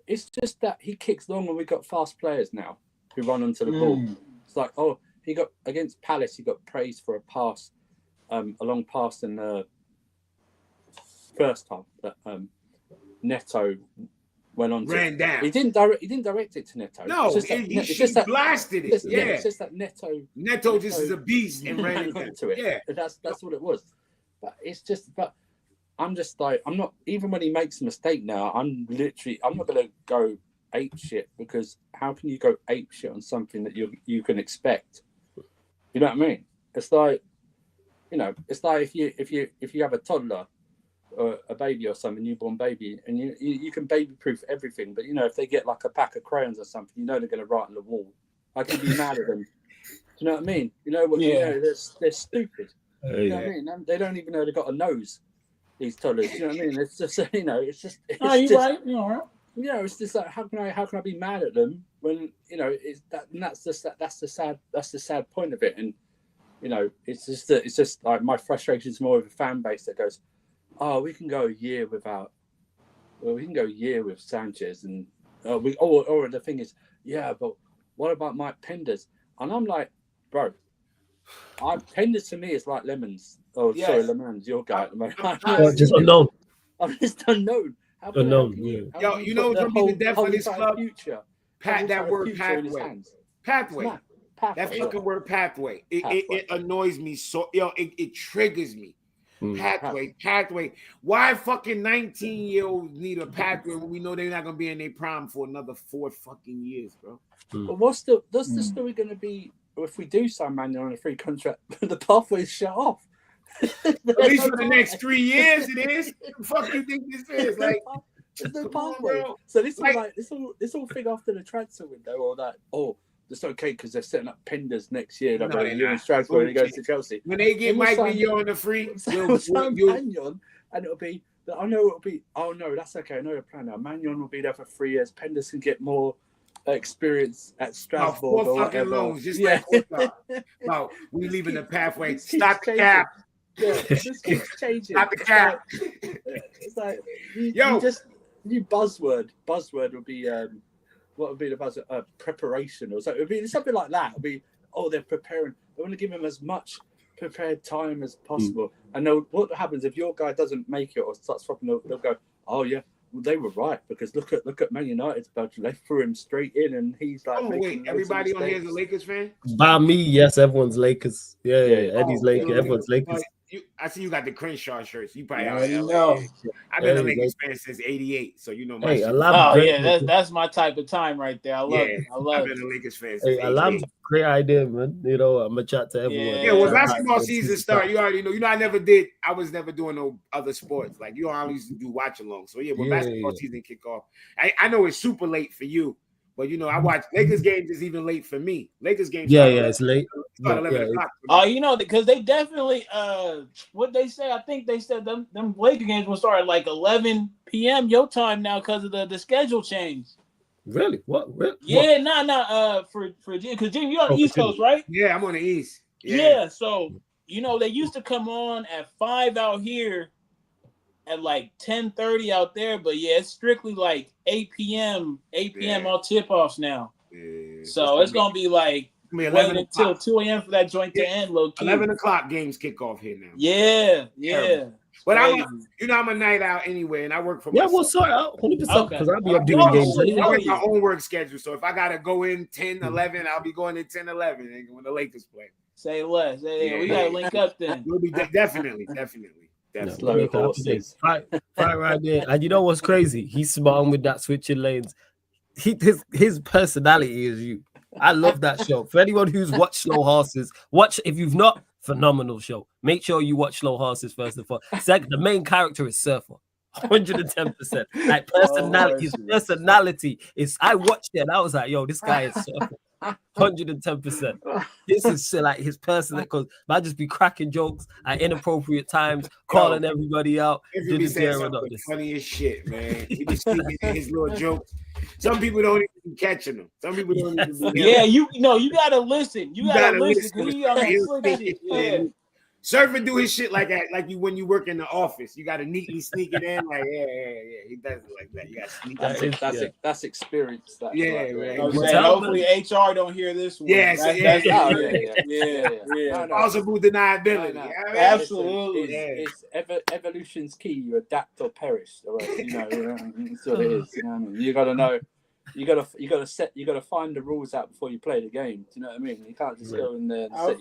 it's just that he kicks long, and we've got fast players now who run onto the ball. It's like, he got against Palace, he got praised for a pass, a long pass in the first half that Neto went on. Ran down. He didn't direct it to Neto. No, he blasted it. It's just that Neto just is a beast and ran into it. Yeah, that's what it was. But I'm just like, I'm not, even when he makes a mistake now, I'm not going to go ape shit, because how can you go ape shit on something that you can expect? You know what I mean? It's like, it's like if you have a toddler or a baby or something, newborn baby, and you can baby proof everything, but if they get like a pack of crayons or something, they're going to write on the wall. I can be mad at them. Do you know what I mean? They're stupid. You know what I mean? They don't even know they've got a nose. These toddlers. You know what I mean? It's just you're right. You're all right. It's just like, how can I be mad at them when it's that, and that's the sad point of it. And it's just like, my frustration is more of a fan base that goes, we can go a year with Sanchez, and or the thing is, but what about Mike Penders? And I'm like, bro, Penders to me is like Lemons. Sorry, Lemons, your guy at the moment. Just unknown. I'm just unknown. Unknown. Yo, what's gonna be the death of this club? That word pathway. Pathway. That fucking word pathway. It annoys me so. It triggers me. Pathway. Why fucking 19-year-olds need a pathway when we know they're not gonna be in their prime for another 4 fucking years, bro? But what's the story gonna be if we do sign Magnon on a free contract? The pathway's shut off. At least for the next 3 years, it is. What the fuck you think this is? Like, there's no pathway. So this all thing after the transfer window, or that, it's okay because they're setting up Penders next year. Like in Strasbourg when he goes to Chelsea. When they get Mike Mignon on the free, Magnon, and it'll be. I know it'll be. Oh no, that's okay. I know the plan now. Magnon will be there for 3 years. Penders can get more experience at Strasbourg or whatever. Loans, just like we leaving the pathway. Stop the cap. Yeah, just keeps changing. Stop the cap. It's like new buzzword. Buzzword would be what would be the buzzword? Preparation or something. It would be something like that. It would be they're preparing. They want to give them as much prepared time as possible. And what happens if your guy doesn't make it or starts flopping? They'll go, oh yeah. Well, they were right, because look at Man United's budget. They threw him straight in, and he's like. Oh wait, everybody on here is a Lakers fan. By me, yes, everyone's Lakers. Yeah. Eddie's Lakers. Everyone's Lakers. I see you got the Crenshaw shirts. You probably know. I've been a Lakers fan since '88, so you know my. That's my type of time right there. I love it. I've been a Lakers fan since '88. Great idea, man. I'm gonna chat to everyone. Yeah, when basketball season start, you already know. I was never doing no other sports. Like, you always used to do watch along. So when basketball season kick off, I know it's super late for you, But you know, I watch Lakers games is even late for me. Lakers games. Yeah, it's late. Start 11 o'clock. You know, because they definitely what they say. I think they said them Laker games will start at like 11 p.m. your time now because of the schedule change. Really? What? Yeah, nah. For Jim, because Jim, you're on the East Coast, right? Yeah, I'm on the East. Yeah. So you know they used to come on at 5 out here, at like 10:30 out there, but yeah, it's strictly like 8 p.m. all tip-offs now. Yeah. So it's gonna be like wait until 2 a.m. for that joint to end. Low key. 11 o'clock games kick off here now. Yeah. But I'm a night out anyway, and I work for myself. We'll sort out 100% because I'll be up doing games. I work my own work schedule, so if I gotta go in 10, 11, I'll be going in 10, 11 when the Lakers play. Say less. We gotta link up then. We'll be definitely. Right right there. And you know what's crazy? He's smart with that switching lanes. His personality is you. I love that show. For anyone who's watched Slow Horses, watch. If you've not, phenomenal show. Make sure you watch Slow Horses first of all. Second, the main character is Surfer. 110%. Like personality, his personality is. I watched it and I was like, yo, this guy is Surfer. 110%. This is like his person because I just be cracking jokes at inappropriate times, calling everybody out. The funniest shit, man. He be speaking his little jokes. Some people don't even be catching them. Some people don't even be you gotta listen. You gotta listen. He on that shit. Yeah. Surfer do his shit like that, like when you work in the office. You gotta neatly sneak it in, like he does it like that. You gotta sneak that's experience. That hopefully HR don't hear this one. Yeah. Possible deniability. No. Absolutely. It's evolution's key. You adapt or perish. Right? You know, that's what it is. You know what I mean? You gotta know. You gotta find the rules out before you play the game. Do you know what I mean? You can't just go in there. I'll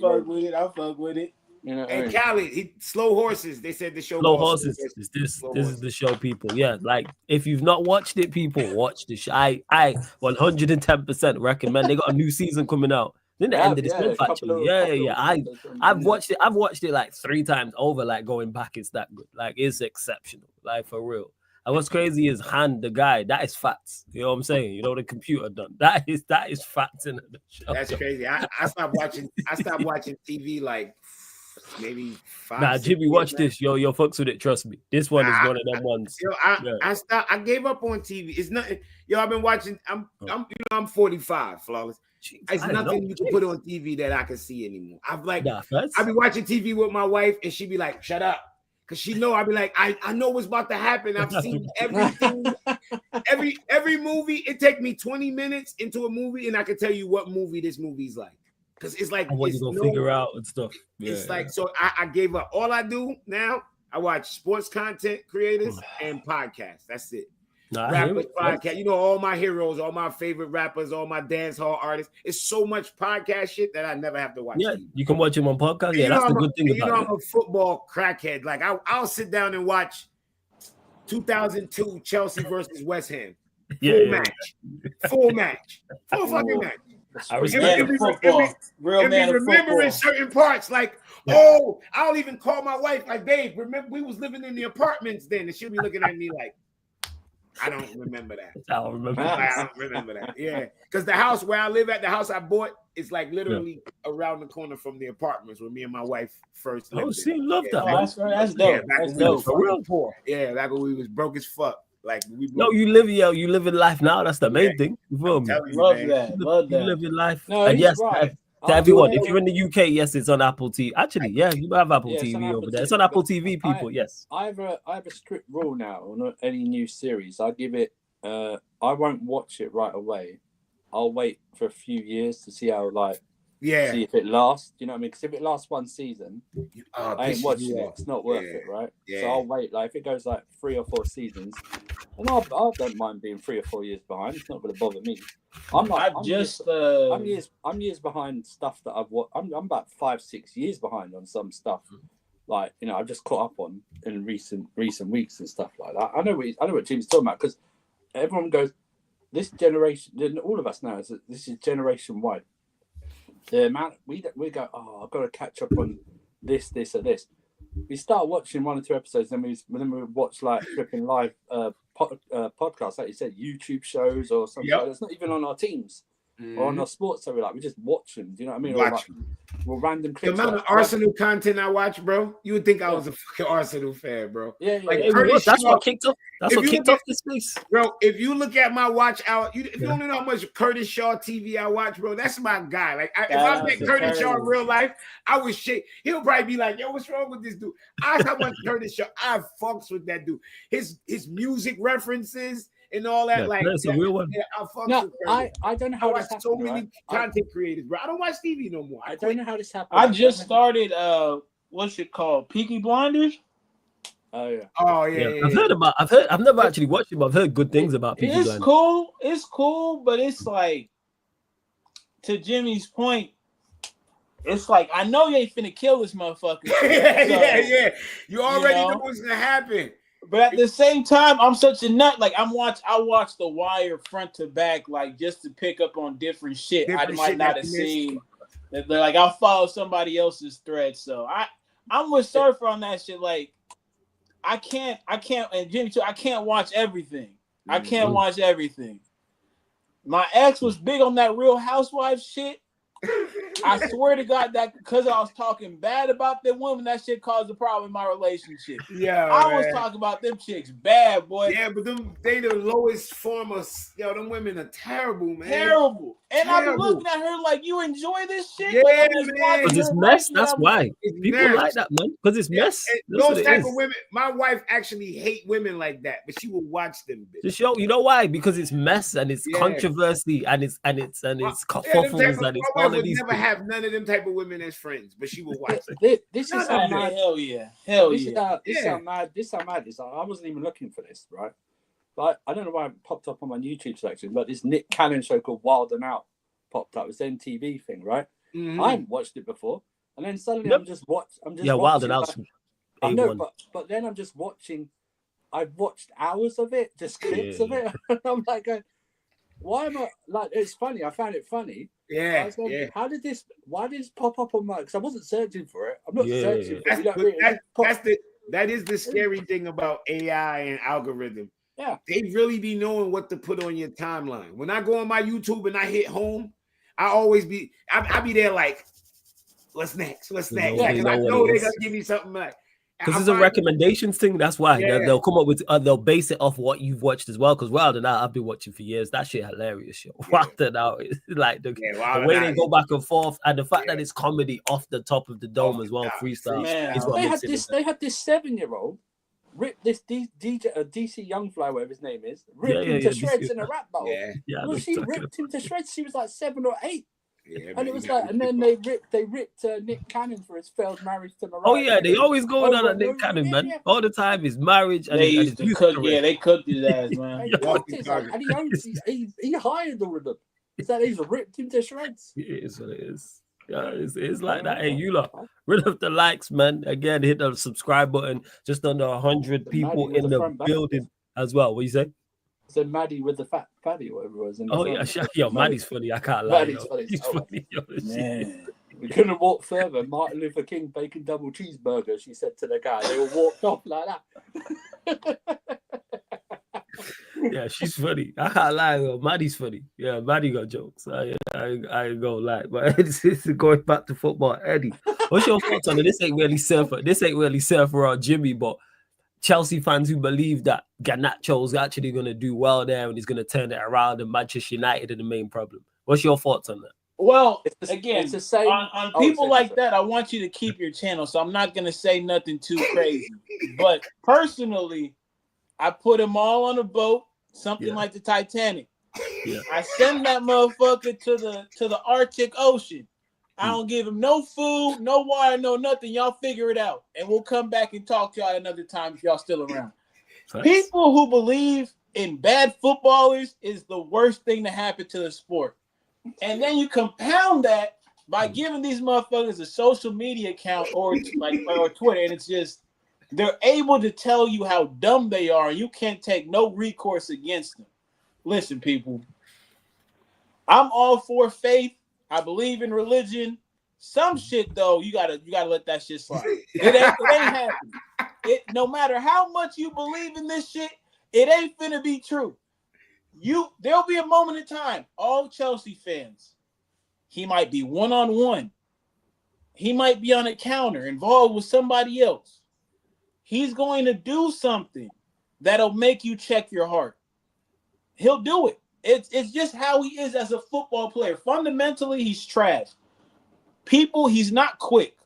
fuck with it. You know, and Cali, Slow Horses. They said the show. Slow Horses. This is the show, people. Yeah, like if you've not watched it, people watch the show. I 110% recommend. They got a new season coming out. Then the end of this month, actually. Yeah. I've watched it. I've watched it like 3 times over. Like going back, it's that good. Like it's exceptional. Like for real. And what's crazy is Han, the guy, that is facts. You know what I'm saying? You know the computer done. That is facts in the show. That's crazy. I stopped watching TV like maybe 5. Nah, Jimmy, watch this. Yo, fucks with it. Trust me. This one is one of them ones. I gave up on TV. It's nothing. I've been watching. I'm 45, flawless. It's nothing you can put on TV that I can see anymore. I've been watching TV with my wife, and she'd be like, "Shut up." Cause she know I'd be like, I know what's about to happen. I've seen everything, every movie. It take me 20 minutes into a movie, and I can tell you what movie this movie's like. Cause it's like what you gonna figure out and stuff. It's like so. I gave up. All I do now, I watch sports content creators and podcasts. That's it. Rappers podcast. You know, all my heroes, all my favorite rappers, all my dance hall artists. It's so much podcast shit that I never have to watch. Yeah, you can watch them on podcast. Yeah, that's the good thing about it. I'm a football crackhead. Like I'll sit down and watch 2002 Chelsea versus West Ham. Full match. Full fucking match. I respect football. Real man of remembering certain parts, like I'll even call my wife, like, babe, remember we was living in the apartments then, and she'll be looking at me like, I don't remember that. I don't remember that. Yeah, because the house where I live at, the house I bought, is like literally around the corner from the apartments where me and my wife first lived. Love that. That's dope. That's dope. For real poor. Yeah, back when we was broke as fuck. Like you living life now. That's the main thing. You feel me? Love that. You live your life. No, and yes, right. to everyone, if you're in the UK, yes, it's on Apple TV. Actually, yeah, you have Apple TV over there. It's on Apple TV, people. Yes. I have a strict rule now on any new series. I give it. I won't watch it right away. I'll wait for a few years to see how see if it lasts. You know what I mean? Because if it lasts one season, I ain't watching it. It's not worth it, right? Yeah. So I'll wait. Like if it goes like 3 or 4 seasons, and I don't mind being 3 or 4 years behind. It's not going to bother me. I'm years behind stuff that I've watched. I'm about 5-6 years behind on some stuff. Like I've just caught up on in recent weeks and stuff like that. I know what Jim's talking about because everyone goes, this generation, all of us now, this is generation wide. The amount we go, I've got to catch up on this or this. We start watching 1 or 2 episodes, then we watch like flipping live podcasts, like you said, YouTube shows or something. Like that's not even on our teams or on our sports. So we just watch them. Do you know what I mean? Watch or random clips. The amount of Arsenal content I watch, bro, you would think I was a fucking Arsenal fan, bro. Yeah. That's what kicked off. That's what kicked off this space, bro. If you look at my watch out, if you don't know how much Curtis Shaw TV I watch, bro, that's my guy. Like, if I met Curtis Shaw in real life, I would shake. He'll probably be like, "Yo, what's wrong with this dude?" I how much Curtis Shaw. I fucks with that dude. His music references and all that. That's a real one. Yeah, I fucks with Curtis. I don't know how this happened. So many content creators, bro. I don't watch TV no more. I don't know how this happened. I just started. What's it called? Peaky Blinders. Oh yeah. I've heard about. I've never actually watched it, but I've heard good things about Peaky Blinders. It's cool, but it's like, to Jimmy's point, it's like, I know you ain't finna kill this motherfucker. Yeah. You already know what's gonna happen. But at the same time, I'm such a nut. Like I watch The Wire front to back, like just to pick up on different shit I might not have seen. Like I'll follow somebody else's thread. So I'm with Surfer on that shit. Like I can't, and Jimmy too. I can't watch everything. I can't watch everything. My ex was big on that Real Housewives shit. I swear to God that because I was talking bad about them women, that shit caused a problem in my relationship. Yeah, I was talking about them chicks bad, boy. Yeah, but they the lowest form of them women are terrible, man. Terrible. And I be looking at her like, you enjoy this shit? Yeah, like, man. Because it's mess. That's why people like that, man. Because it's mess. Those type of women. My wife actually hate women like that, but she will watch them. The show, you know why? Because it's mess and it's controversy and it's kerfuffles and it's all of would these. Never have none of them type of women as friends, but she will watch it. This is how mad. Hell yeah. This is how mad. I wasn't even looking for this, right? But I don't know why it popped up on my YouTube selection, but this Nick Cannon show called Wild and Out popped up. It's an MTV thing, right? I haven't watched it before, and then suddenly I'm just watching. Wild and Out. I know, but then I'm just watching. I've watched hours of it, just clips of it. And I'm like, why am I like? It's funny. I found it funny. Yeah, How did this? Why did this pop up on my? Because I wasn't searching for it. I'm not searching for it. That is the scary thing about AI and algorithm. Yeah, they really be knowing what to put on your timeline. When I go on my YouTube and I hit home, I be there like, what's next? What's next? Because I know they're gonna give me something like. Because it's a recommendations thing. That's why they'll come up with. They'll base it off what you've watched as well. Because Wild and Out, I've been watching for years. That shit hilarious. Show. Wild and Out is like the way they go back and forth, and the fact that it's comedy off the top of the dome as well, freestyle. Is what they had this 7-year-old rip this DC Youngfly, whatever his name is, ripped him to shreds in a rap battle. Well, she ripped him to shreds. She was like 7 or 8. Yeah, and it was like, and then they ripped Nick Cannon for his failed marriage to Mariah. Oh yeah, they always go on at Nick Cannon, man. Yeah. All the time, his marriage. And they used to cook. Yeah, they cooked his ass, man. And he hired all of them. Is that he's ripped him to shreds? It is what it is. Yeah, it's like that. Hey, you lot, rid of the likes, man. Again, hit the subscribe button. Just under 100 people in the building as well. What you say? So Maddie with the fatty, whatever it was. Oh yeah, Maddie's funny. I can't lie. Maddie's funny. He's funny. Man. We couldn't walk further. Martin Luther King bacon double cheeseburger. She said to the guy. They all walked off like that. Yeah, she's funny. I can't lie though. Maddie's funny. Yeah, Maddie got jokes. I ain't gonna lie. But it's going back to football. Eddie, what's your thoughts on it? This ain't really Surfer or Jimmy, but Chelsea fans who believe that Garnacho is actually going to do well there and he's going to turn it around, and Manchester United are the main problem. What's your thoughts on that? Well, again, it's the same. On people like that, I want you to keep your channel, so I'm not going to say nothing too crazy. But personally, I put them all on a boat, something like the Titanic. Yeah. I send that motherfucker to the Arctic Ocean. I don't give him no food, no water, no nothing. Y'all figure it out. And we'll come back and talk to y'all another time if y'all still around. Thanks. People who believe in bad footballers is the worst thing to happen to the sport. And then you compound that by giving these motherfuckers a social media account or Twitter, and it's just they're able to tell you how dumb they are, and you can't take no recourse against them. Listen, people, I'm all for faith. I believe in religion. Some shit though, you gotta let that shit slide. It ain't happening. No matter how much you believe in this shit, It ain't finna be true. There'll be a moment in time, all Chelsea fans, he might be one-on-one. He might be on a counter involved with somebody else. He's going to do something that'll make you check your heart. He'll do it. It's just how he is as a football player. Fundamentally, he's trash. He's not quick.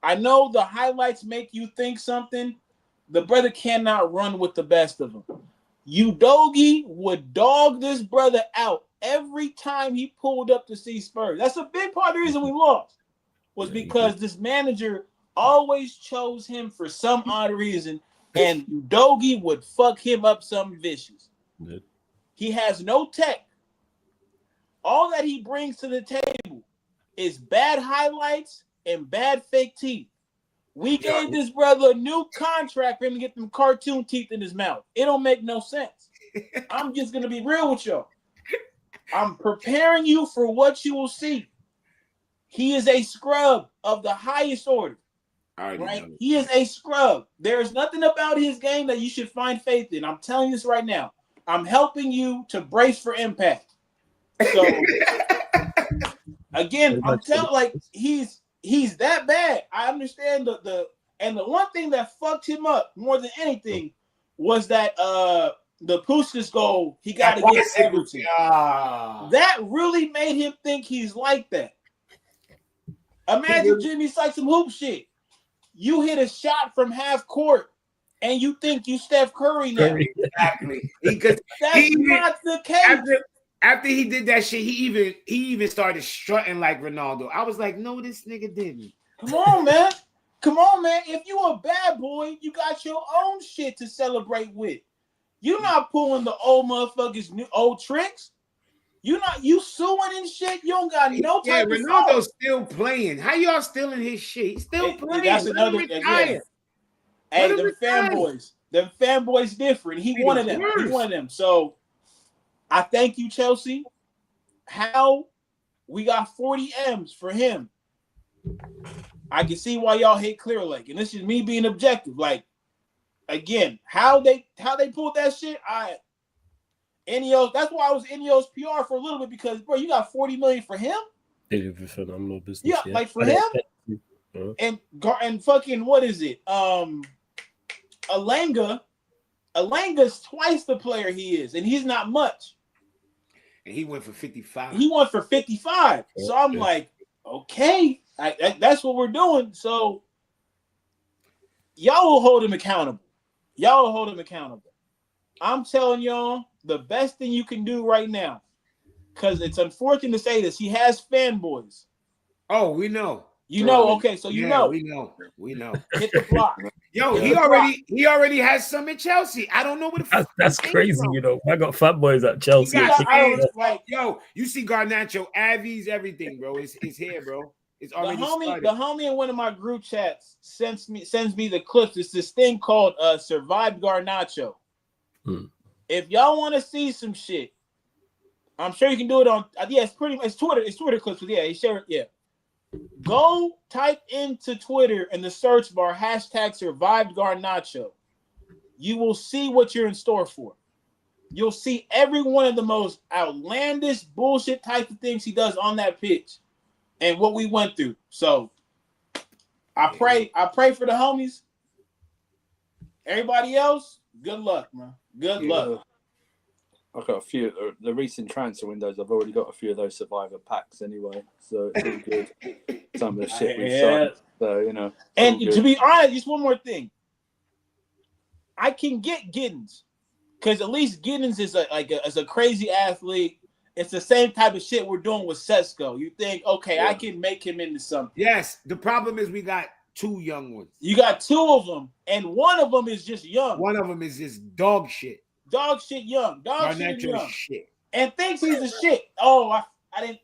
I know the highlights make you think something. The brother cannot run with the best of them. Udogie would dog this brother out every time he pulled up to see Spurs. That's a big part of the reason we lost, was because this manager always chose him for some odd reason, and Udogie would fuck him up something vicious. He has no tech. All that he brings to the table is bad highlights and bad fake teeth. We gave this brother a new contract for him to get them cartoon teeth in his mouth. It don't make no sense. I'm just going to be real with y'all. I'm preparing you for what you will see. He is a scrub of the highest order. Right? He is a scrub. There is nothing about his game that you should find faith in. I'm telling you this right now. I'm helping you to brace for impact. So, again, I'm telling he's that bad. I understand the one thing that fucked him up more than anything was that the Puskas goal he got against Everton. That really made him think he's like that. Imagine Jimmy like some hoop shit. You hit a shot from half court and you think you Steph Curry now. Exactly. That's not the case. After he did that shit, he even started strutting like Ronaldo. I was like, no, this nigga didn't. Come on, man. Come on, man. If you a bad boy, you got your own shit to celebrate with. You not pulling the old motherfuckers' new old tricks. You suing and shit. You don't got no type of Ronaldo's still playing. How y'all stealing his shit? He's still playing. That's another again. Hey, them fanboys different. He wanted them. So I thank you, Chelsea. How we got 40 M's for him. I can see why y'all hate Clear Lake. And this is me being objective. Like, again, how they pulled that shit, Ineos, that's why I was Ineos PR for a little bit, because bro, you got 40 million for him? Phenomenal business. Yeah, like for him? And fucking what is it? Alanga's twice the player he is, and he's not much. And he went for 55. So I'm like, okay, that's what we're doing. So y'all will hold him accountable. I'm telling y'all, the best thing you can do right now, because it's unfortunate to say this, he has fanboys. Oh, we know. You know, okay, so you know. We know. Hit the block. Yo, he already has some in Chelsea. I don't know what the fuck. That's crazy, you know. I got fanboys at Chelsea. Yo, you see Garnacho, Avies, everything, bro. It's here, bro. It's already the homie in one of my group chats sends me the clips. It's this thing called Survived Garnacho. If y'all want to see some shit, I'm sure you can do it on it's Twitter clips. He shared it. Go type into Twitter in the search bar #survived Garnacho. You will see what you're in store for. You'll see every one of the most outlandish bullshit type of things he does on that pitch and what we went through. So I pray for the homies. Everybody else, good luck, man. Good luck. I've got a few. The recent transfer windows, I've already got a few of those Survivor packs anyway. So it's all good. Some of the shit we've signed. So, you know. And to be honest, just one more thing. I can get Giddens. Because at least Giddens is a crazy athlete. It's the same type of shit we're doing with Sesko. You think, okay, I can make him into something. Yes. The problem is we got 2 young ones. You got 2 of them, and one of them is just young. One of them is just dog shit. Dog shit young. Dog shit young. Shit. And thinks he's a shit. Oh, I didn't.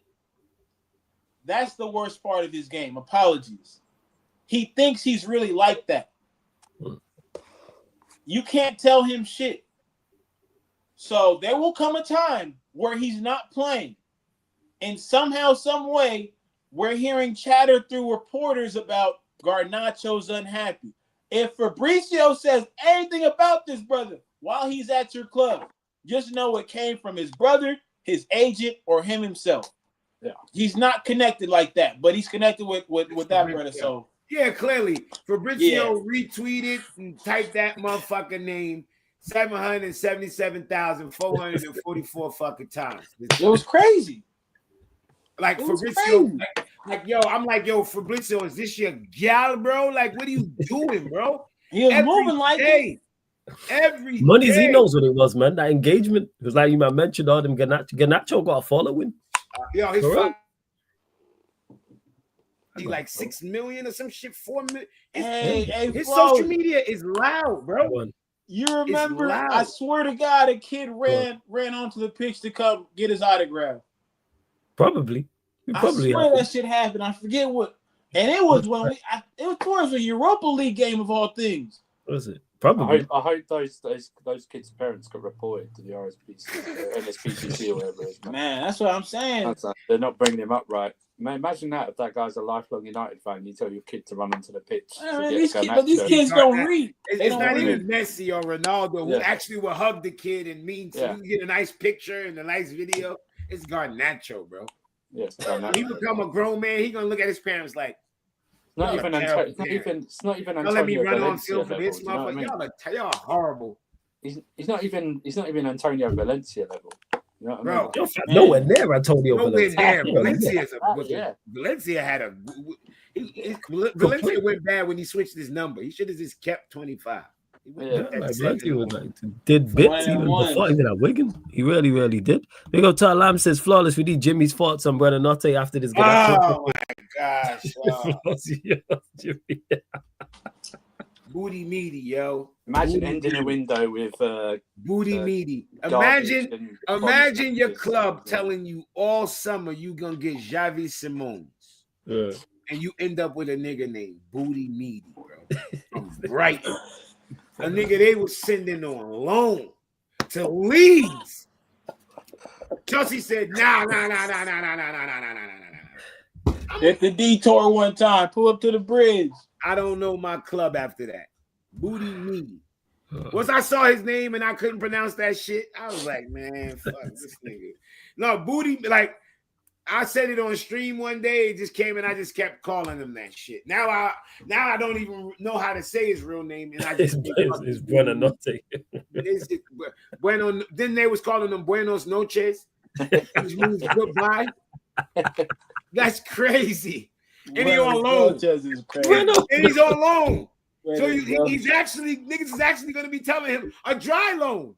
That's the worst part of his game. Apologies. He thinks he's really like that. You can't tell him shit. So there will come a time where he's not playing. And somehow, some way, we're hearing chatter through reporters about Garnacho's unhappy. If Fabrizio says anything about this brother, while he's at your club, just know it came from his brother, his agent, or him himself. Yeah. He's not connected like that, but he's connected with that brother. So yeah, clearly Fabrizio retweeted and typed that motherfucking name 777,444 fucking times. It was crazy. Like Fabrizio, like yo, I'm like, yo, Fabrizio, is this your gal, bro? Like, what are you doing, bro? He was moving like it. Every Monies, day. he knows what it was, man. That engagement. It was like you might mentioned all them Garnacho got a following. Yo, his like 6 million or some shit, 4 million. His social media is loud, bro. You remember? I swear to God, a kid ran onto the pitch to come get his autograph. Probably. I swear that shit happened. I forget what. And it was when it was towards the Europa League game of all things. What was it? Probably. I hope those kids' parents got reported to the NSPCC or whatever it is. Man, that's what I'm saying. They're not bringing him up right. Man, imagine that if that guy's a lifelong United fan, you tell your kid to run onto the pitch. These kids don't read. It's not even Messi or Ronaldo who actually will hug the kid and mean to get a nice picture and a nice video. It's Garnacho, bro. Yes, he become a grown man. He gonna look at his parents like. It's not even. Don't let me run on field for this motherfucker. Y'all are horrible. He's not even Antonio Valencia level. You know what I mean? Nowhere near Antonio Valencia. Valencia had a. Valencia went bad when he switched his number. He should have just kept 25. Valencia was did bits even before he did at Wigan. He really, really did. Big up to Lam says flawless. We need Jimmy's thoughts on Buonanotte after this. Oh my gosh! Booty meaty, yo. Imagine ending a window with booty meaty. Imagine your club telling you all summer you gonna get Xavi Simons, and you end up with a nigga named Booty Meaty, bro. From Brighton, a nigga they was sending on loan to Leeds. Chelsea said, nah. Hit the detour one time. Pull up to the bridge. I don't know my club after that. Booty Meaty. Once I saw his name and I couldn't pronounce that shit, I was like, man, fuck this nigga. No, Booty, like, I said it on stream one day. It just came and I just kept calling him that shit. Now I don't even know how to say his real name. And I just it's Buonanotte. Bueno. Then they was calling him Buenos Noches, which means goodbye. That's crazy. And he's on loan. And he's on loan. So he's actually niggas is actually going to be telling him a dry loan,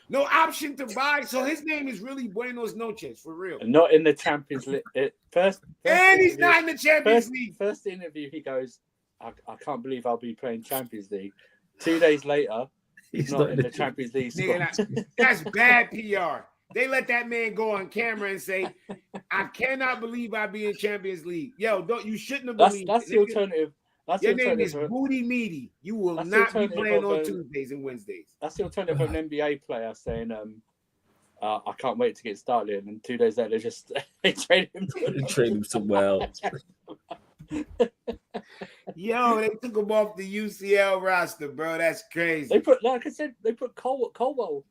no option to buy. So his name is really Buenos Noches for real. Not in the Champions League. First and he's not in the Champions League. First interview, he goes, "I can't believe I'll be playing Champions League." 2 days later, he's not in the Champions League. Nigga, that's bad PR. They let that man go on camera and say, "I cannot believe I'll be in Champions League." Yo, you shouldn't have believed. That's the alternative. Your name is Booty Meaty. You will not be playing on Tuesdays and Wednesdays. That's the alternative of an NBA player saying, I can't wait to get started. And 2 days later, they trade him somewhere else. Yo, they took him off the UCL roster, bro. That's crazy. They put Colwell.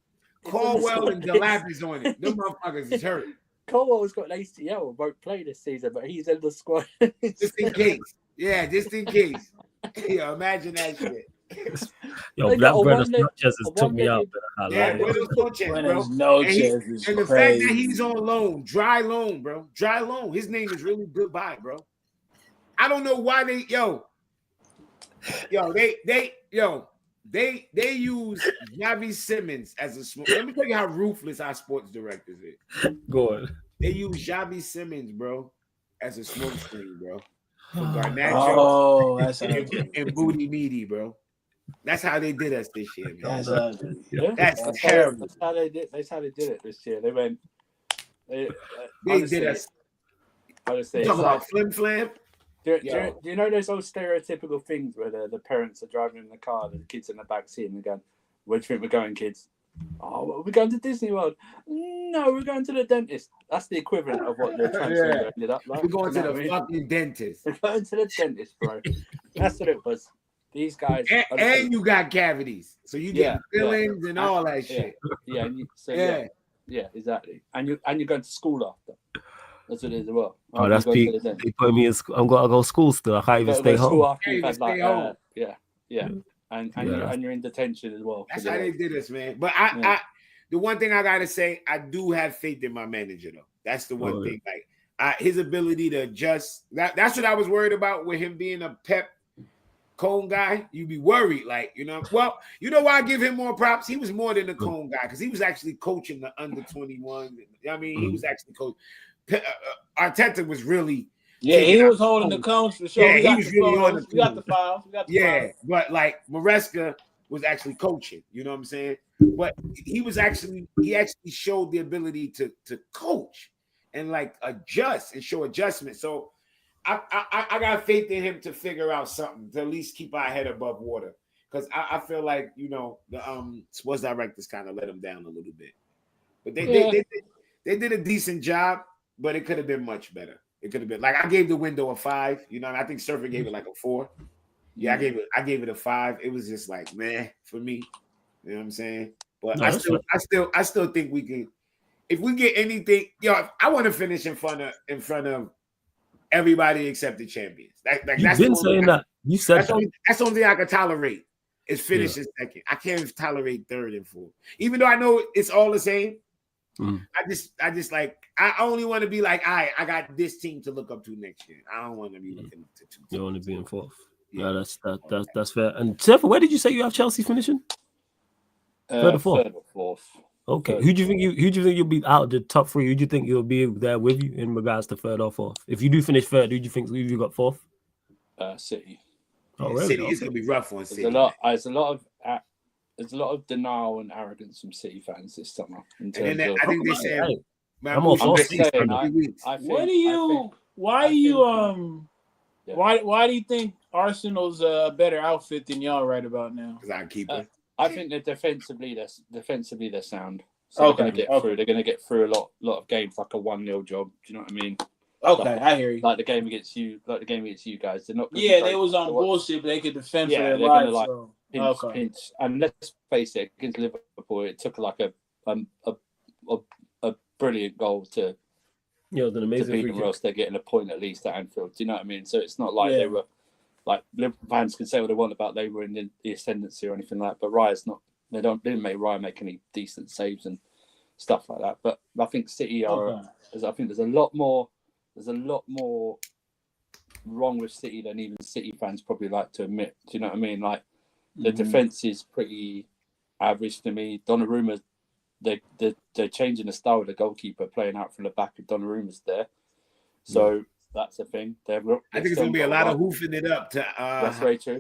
Caldwell and Delapis on it. Them motherfuckers is hurt. Colwell's got an ACL and won't play this season, but he's in the squad. Just in case. Yeah, just in case. Yo, imagine that shit. Yo, that Buenos Noches took me out. Yeah, Buenos Noches, bro. And the fact that he's on loan, dry loan, bro. Dry loan. His name is really Goodbye, bro. I don't know why they use Xavi Simons as a smoke. Let me tell you how ruthless our sports directors is. Go on. They use Xavi Simons, bro, as a smoke screen, bro. For Garnacho and Booty Meaty, bro. That's how they did us this year, man. That's terrible. That's how they did it this year. They went. They did us. Honestly, talk about flim flam. Do you know those old stereotypical things where the parents are driving in the car, and the kids in the back seat, and they're going, "Where do you think we're going, kids?" "Oh, we're going to Disney World." "No, we're going to the dentist." That's the equivalent of what the transfer ended up like. We're going to the fucking dentist. We're going to the dentist, bro. That's what it was. these guys, and you got cavities, so you get fillings and all that shit. Yeah, yeah, exactly. And you're going to school after. That's what it is as well. Oh, that's peak. They put me in school. I'm gonna go to school still. I can't even stay home. School after you've had like and you're in detention as well. That's how they did us, man. But I the one thing I gotta say, I do have faith in my manager though. That's the one thing. Like his ability to adjust. That's what I was worried about with him being a Pep Cone guy. You'd be worried, like, you know. Well, you know why I give him more props? He was more than a Cone guy because he was actually coaching the under 21. I mean, he was actually coaching. Arteta was really he was holding the cones for sure. Yeah, he was really on the we got the files. But like Maresca was actually coaching, you know what I'm saying? But he actually showed the ability to coach and like adjust and show adjustment. So I got faith in him to figure out something to at least keep our head above water. Because I feel like, you know, the sports directors kind of let him down a little bit. But they did a decent job. But it could have been much better. It could have been like I gave the window a 5. You know, I think Surfer gave it like a 4. Yeah, I gave it a 5. It was just like, man, for me. You know what I'm saying? But no, I still think we can. If we get anything, I want to finish in front of everybody except the champions. That's been saying that. You said that's the only thing I can tolerate is finishing second. I can't tolerate third and fourth, even though I know it's all the same. I just like I only want to be like I got this team to look up to next year. I don't want to be looking up to 2 teams. You want to be in fourth. Yeah, that's fair. And Surfer, where did you say you have Chelsea finishing? Third or fourth. Okay. Who do you think you'll be out of the top 3? Who do you think you'll be there with you in regards to third or fourth? If you do finish third, who do you think you got fourth? City. Oh, really? City is gonna be rough on City. There's a lot of denial and arrogance from City fans this summer. I think they said, why do you think Arsenal's a better outfit than y'all right about now? Because I keep it. I think they're defensively they're sound. So they're going to get through a lot of games like a 1-0 job. Do you know what I mean? Okay, I hear you. Like the game against you guys. They're not. They was on bullshit, but they could defend for their lives. Pinch. And let's face it, against Liverpool, it took like a brilliant goal to an amazing beat them, or else they're getting a point at least at Anfield. Do you know what I mean? So it's not like they were like Liverpool fans can say what they want about they were in the ascendancy or anything like that. But Raya's not. They didn't make Raya make any decent saves and stuff like that. But I think City are. I think there's a lot more wrong with City than even City fans probably like to admit. Do you know what I mean? Like the defense is pretty average to me. Donnarumma, they're changing the style of the goalkeeper, playing out from the back, and Donnarumma's there. So that's a thing. I think it's going to be a lot of hoofing it up. That's very true.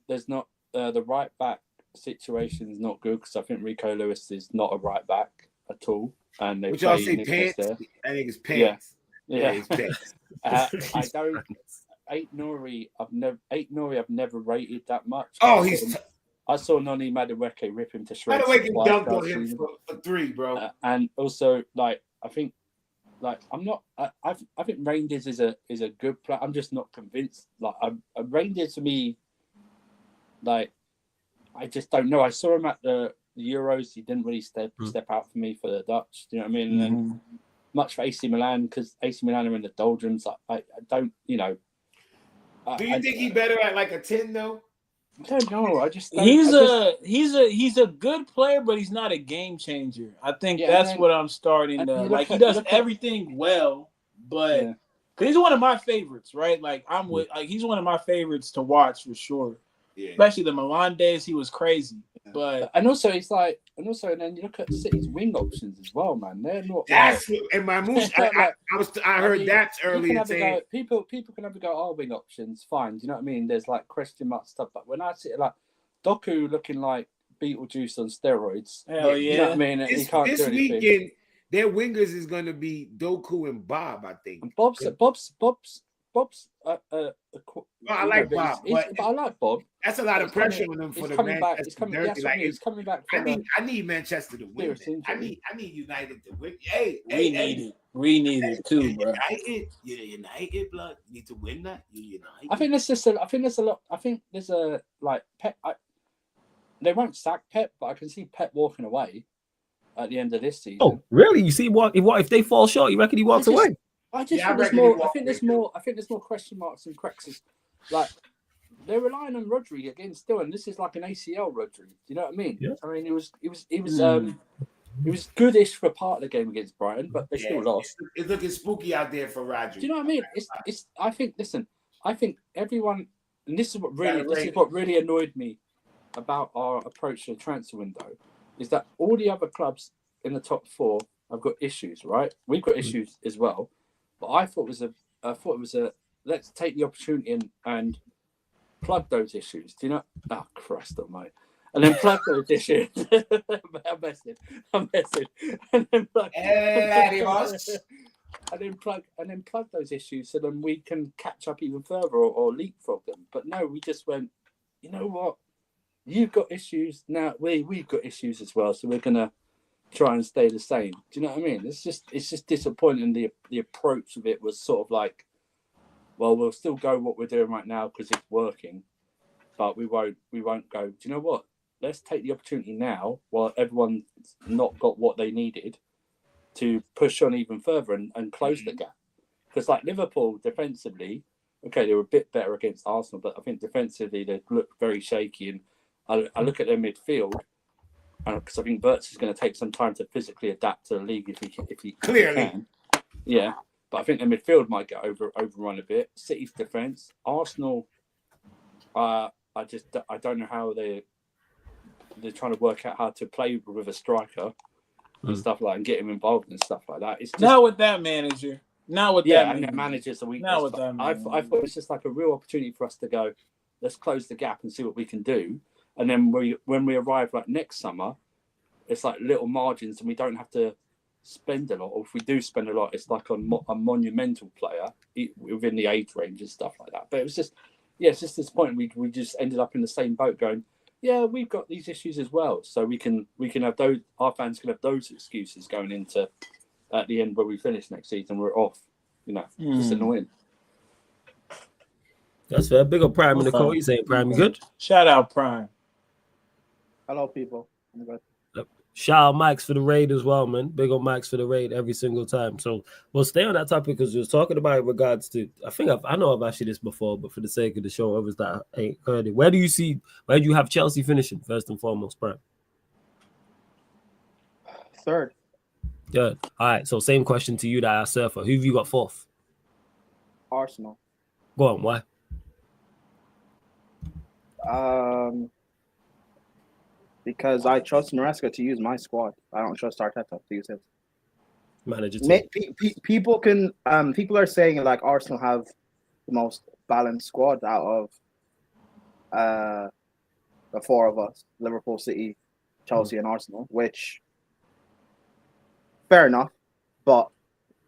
There's not the right back situation is not good because I think Rico Lewis is not a right back at all. And they y'all say pants? There. I think it's pants. Yeah, it's pants. I don't. Eight Nori, I've never rated that much. Oh, I saw Noni Madueke rip him to shreds. Madueke dunked on him for 3, bro. And also, like, I think, like, I'm not. I think Rangers is a good player. I'm just not convinced. Like, Rangers to me, like, I just don't know. I saw him at the Euros. He didn't really step out for me for the Dutch. Do you know what I mean? And much for AC Milan because AC Milan are in the doldrums. I don't, you know. Do you think he's better at like a 10 though? I don't know. He's a good player, but he's not a game changer. I think that's what I'm starting to like. He does everything well, but because he's one of my favorites, right? Like he's one of my favorites to watch for sure. Yeah. Especially the Milan days, he was crazy. But and then you look at City's wing options as well, man. They're not. That's in my moves. I heard that earlier. People can have to go, wing options, fine. Do you know what I mean? There's like question mark stuff, but when I see it like Doku looking like Beetlejuice on steroids, hell yeah. You know what I mean? He can't do anything. Weekend, their wingers is going to be Doku and Bob, I think. And Bob's Bob's. I like Bob, but I like Bob. That's a lot of pressure on him for the Manchester derby. Like, he's coming back. I need Manchester to win. I need United to win. Hey, we need it too, bro. You're United, blood. You need to win that. You're United. I think there's a lot. I think there's a like Pep. They won't sack Pep, but I can see Pep walking away at the end of this season. Oh, really? You see what if they fall short? You reckon he walks away? I think there's more question marks and cracks. Like they're relying on Rodri again still, and this is like an ACL Rodri. Do you know what I mean? Yeah. I mean, it was goodish for part of the game against Brighton, but they still lost. It's looking spooky out there for Rodri. Do you know what I mean? It's. I think everyone, and this is what really annoyed me about our approach to the transfer window, is that all the other clubs in the top four have got issues, right? We've got issues as well. But I thought it was a let's take the opportunity and plug those issues. Do you know? Oh Christ almighty. And then plug those issues. I'm messing. And then plug those issues so then we can catch up even further or leapfrog them. But no, we just went, you know what? You've got issues. Now we've got issues as well. So we're gonna try and stay the same. Do you know what I mean? It's just disappointing. The approach of it was sort of like, well, we'll still go what we're doing right now because it's working, but we won't go. Do you know what? Let's take the opportunity now while everyone's not got what they needed to push on even further and close the gap. Because like Liverpool defensively, okay, they were a bit better against Arsenal, but I think defensively they look very shaky. And I look at their midfield. Because I think Wirtz is going to take some time to physically adapt to the league if he can. Yeah, but I think the midfield might get overrun a bit. City's defense, Arsenal. I don't know how they're trying to work out how to play with a striker and stuff like and get him involved and stuff like that. It's just, not with that manager. Not with that and that manager's a weakness. Not with that I thought it was just like a real opportunity for us to go. Let's close the gap and see what we can do. And then when we arrive like next summer, it's like little margins and we don't have to spend a lot. Or if we do spend a lot, it's like a monumental player within the age range and stuff like that. But it was just, it's just this point we just ended up in the same boat going, yeah, we've got these issues as well. So we can have those, our fans can have those excuses going into at the end where we finish next season, we're off. You know, just annoying. That's fair. Big up Prime in the call. You saying Prime, you good? Shout out Prime. Hello, people. I'm good. Shout out Max for the raid as well, man. Big up Max for the raid every single time. So we'll stay on that topic because we was talking about it in regards to. I know I've asked you this before, but for the sake of the show, others that ain't heard it. Where do you have Chelsea finishing first and foremost, Prime? Third. Good. All right. So same question to you that I asked Surfer. Who have you got fourth? Arsenal. Go on. Why? Because I trust Maresca to use my squad. I don't trust Arteta to use his. Manager. People are saying like Arsenal have the most balanced squad out of the four of us: Liverpool, City, Chelsea, and Arsenal. Which, fair enough, but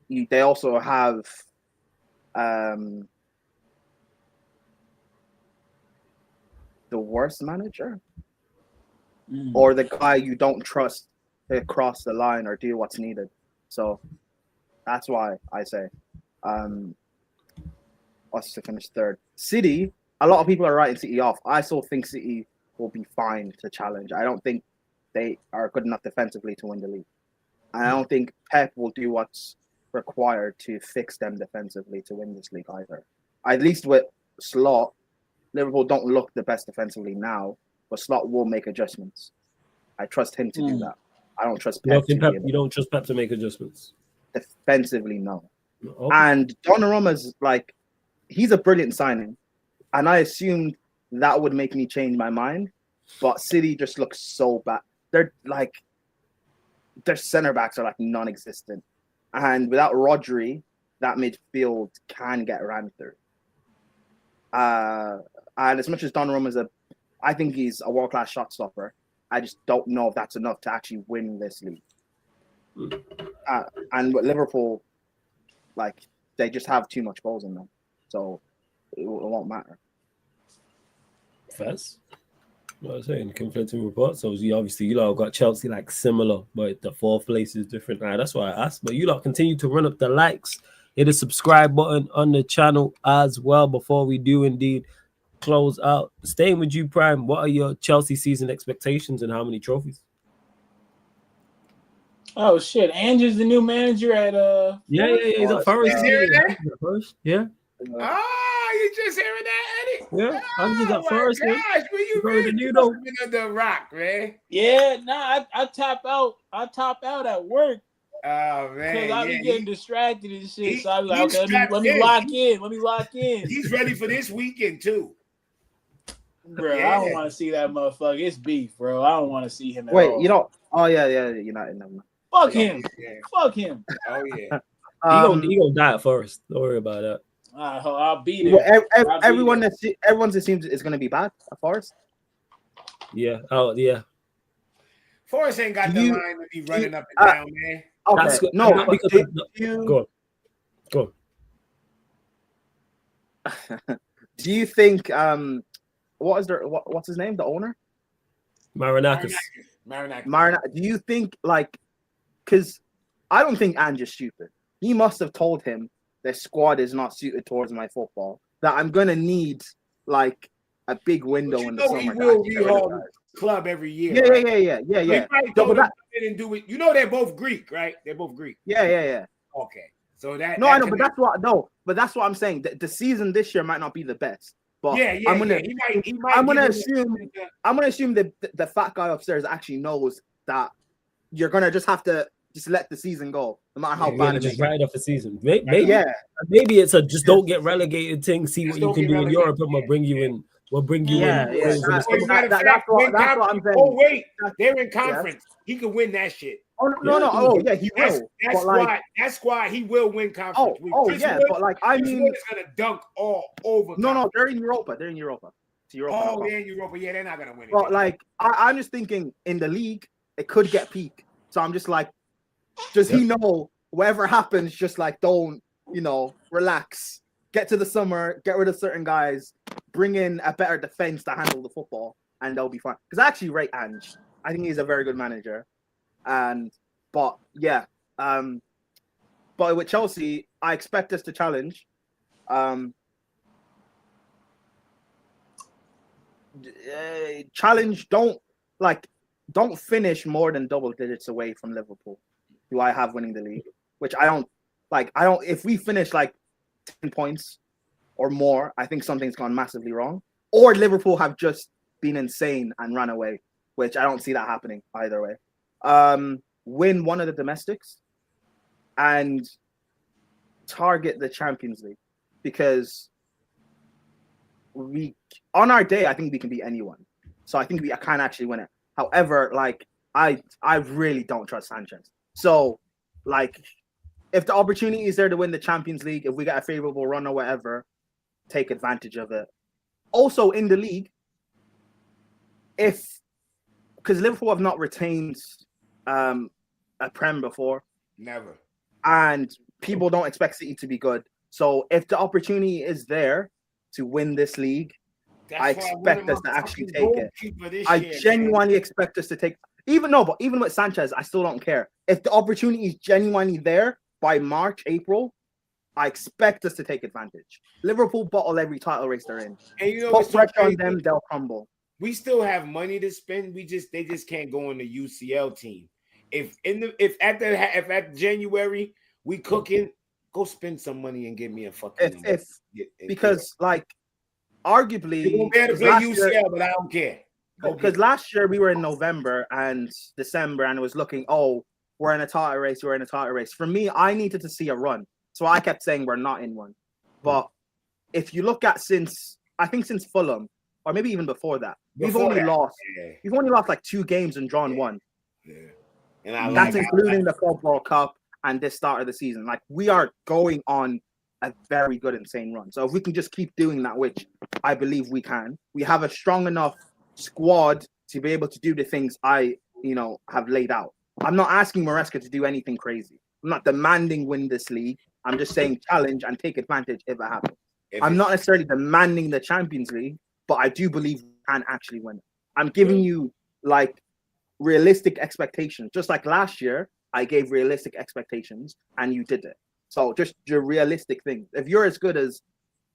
they also have the worst manager. Or the guy you don't trust to cross the line or do what's needed. So that's why I say us to finish third. City, a lot of people are writing City off. I still think City will be fine to challenge. I don't think they are good enough defensively to win the league. I don't think Pep will do what's required to fix them defensively to win this league either. At least with Slot, Liverpool don't look the best defensively now. But Slot will make adjustments. I trust him to do that. I don't trust Pep. You don't trust Pep to make adjustments? Defensively, no. Okay. And Donnarumma's like, he's a brilliant signing. And I assumed that would make me change my mind. But City just looks so bad. They're like, their center backs are like non-existent. And without Rodri, that midfield can get ran through. And as much as Donnarumma's I think he's a world-class shot stopper. I just don't know if that's enough to actually win this league. And with Liverpool, like, they just have too much goals in them. so it won't matter. First, what I was saying, conflicting reports. So obviously, you lot got Chelsea like similar, but the fourth place is different. Now that's why I asked. But you lot continue to run up the likes, hit the subscribe button on the channel as well. Before we do indeed close out, staying with you, Prime. What are your Chelsea season expectations and how many trophies? Oh shit! Andrew's the new manager at Yeah, he's at Forest. Yeah. You just hearing that, Eddie? Yeah, Andrew's at Forest. Gosh, where you been? You must have been under a rock, man. Yeah, nah, I top out. I top out at work. Oh man, because I be getting distracted and shit. So I be like, okay, let me lock in. He's ready for this weekend too. Bro, I don't want to see that motherfucker. It's beef, bro. I don't want to see him at all. Wait, you know? Oh yeah, United. Fuck him. Fuck him. Oh yeah. He gonna die at first. Don't worry about that. I'll be there. Everyone that seems is gonna be bad at Forest. Yeah. Oh yeah. Forest ain't got the line to be running up and down, man. Okay. Go on. Do you think what's his name? The owner? Marinakis. Do you think because I don't think Ange's stupid. He must have told him the squad is not suited towards my football. That I'm gonna need a big window in the summer. He will rehaul the club every year. Yeah. Didn't do it. You know they're both Greek, right? They're both Greek. Yeah. Okay. So that I know, but that's what I'm saying. The season this year might not be the best. But I'm gonna assume that the fat guy upstairs actually knows that you're gonna just have to just let the season go, no matter how bad it is. Just ride off the season. Maybe it's a just don't get relegated thing. See what you can do in Europe, and we'll bring you in. We'll bring you in. That's what I'm saying. Oh wait, they're in conference. He could win that shit. Oh no. Oh yeah, he will. That's why he will win conference. Chris Wood, but Chris Wood is gonna dunk all over. No, they're in Europa. It's Europa. They're in Europa. Yeah, they're not gonna win it. But I'm just thinking in the league, it could get peak. So I'm just does he know whatever happens? Just don't relax. Get to the summer, get rid of certain guys, bring in a better defense to handle the football, and they'll be fine. Because I actually rate Ange. I think he's a very good manager. But with Chelsea, I expect us to challenge. Challenge. Don't finish more than double digits away from Liverpool, who I have winning the league. Which I don't. If we finish 10 points or more, I think something's gone massively wrong. Or Liverpool have just been insane and run away, which I don't see that happening either way. Win one of the domestics and target the Champions League, because on our day, I think we can beat anyone. So I think I can actually win it. However, I really don't trust Sanchez. So if the opportunity is there to win the Champions League, if we get a favorable run or whatever, take advantage of it. Also in the league, because Liverpool have not retained a Prem before. Never. And people don't expect City to be good. So if the opportunity is there to win this league, I expect us to actually take it. I genuinely expect us to take even with Sanchez, I still don't care. If the opportunity is genuinely there by March, April, I expect us to take advantage. Liverpool bottle every title race they're in. And put pressure on them, they'll crumble. We still have money to spend. They just can't go on the UCL team. If at January we cooking, go spend some money and give me a fucking. Because arguably you won't be able to play UCL, but I don't care. Because last year we were in November and December, and it was looking, we're in a title race. For me, I needed to see a run, so I kept saying we're not in one. But if you look at since Fulham, or maybe even before that, we've only lost 2 games and drawn 1. Yeah. And that's including the Club World Cup and this start of the season. We are going on a very good, insane run. So if we can just keep doing that, which I believe we can, we have a strong enough squad to be able to do the things I have laid out. I'm not asking Maresca to do anything crazy. I'm not demanding win this league. I'm just saying challenge and take advantage if it happens. I'm not necessarily demanding the Champions League, but I do believe we can actually win it. I'm giving you like realistic expectations. Just like last year, I gave realistic expectations and you did it. So just your realistic thing. If you're as good as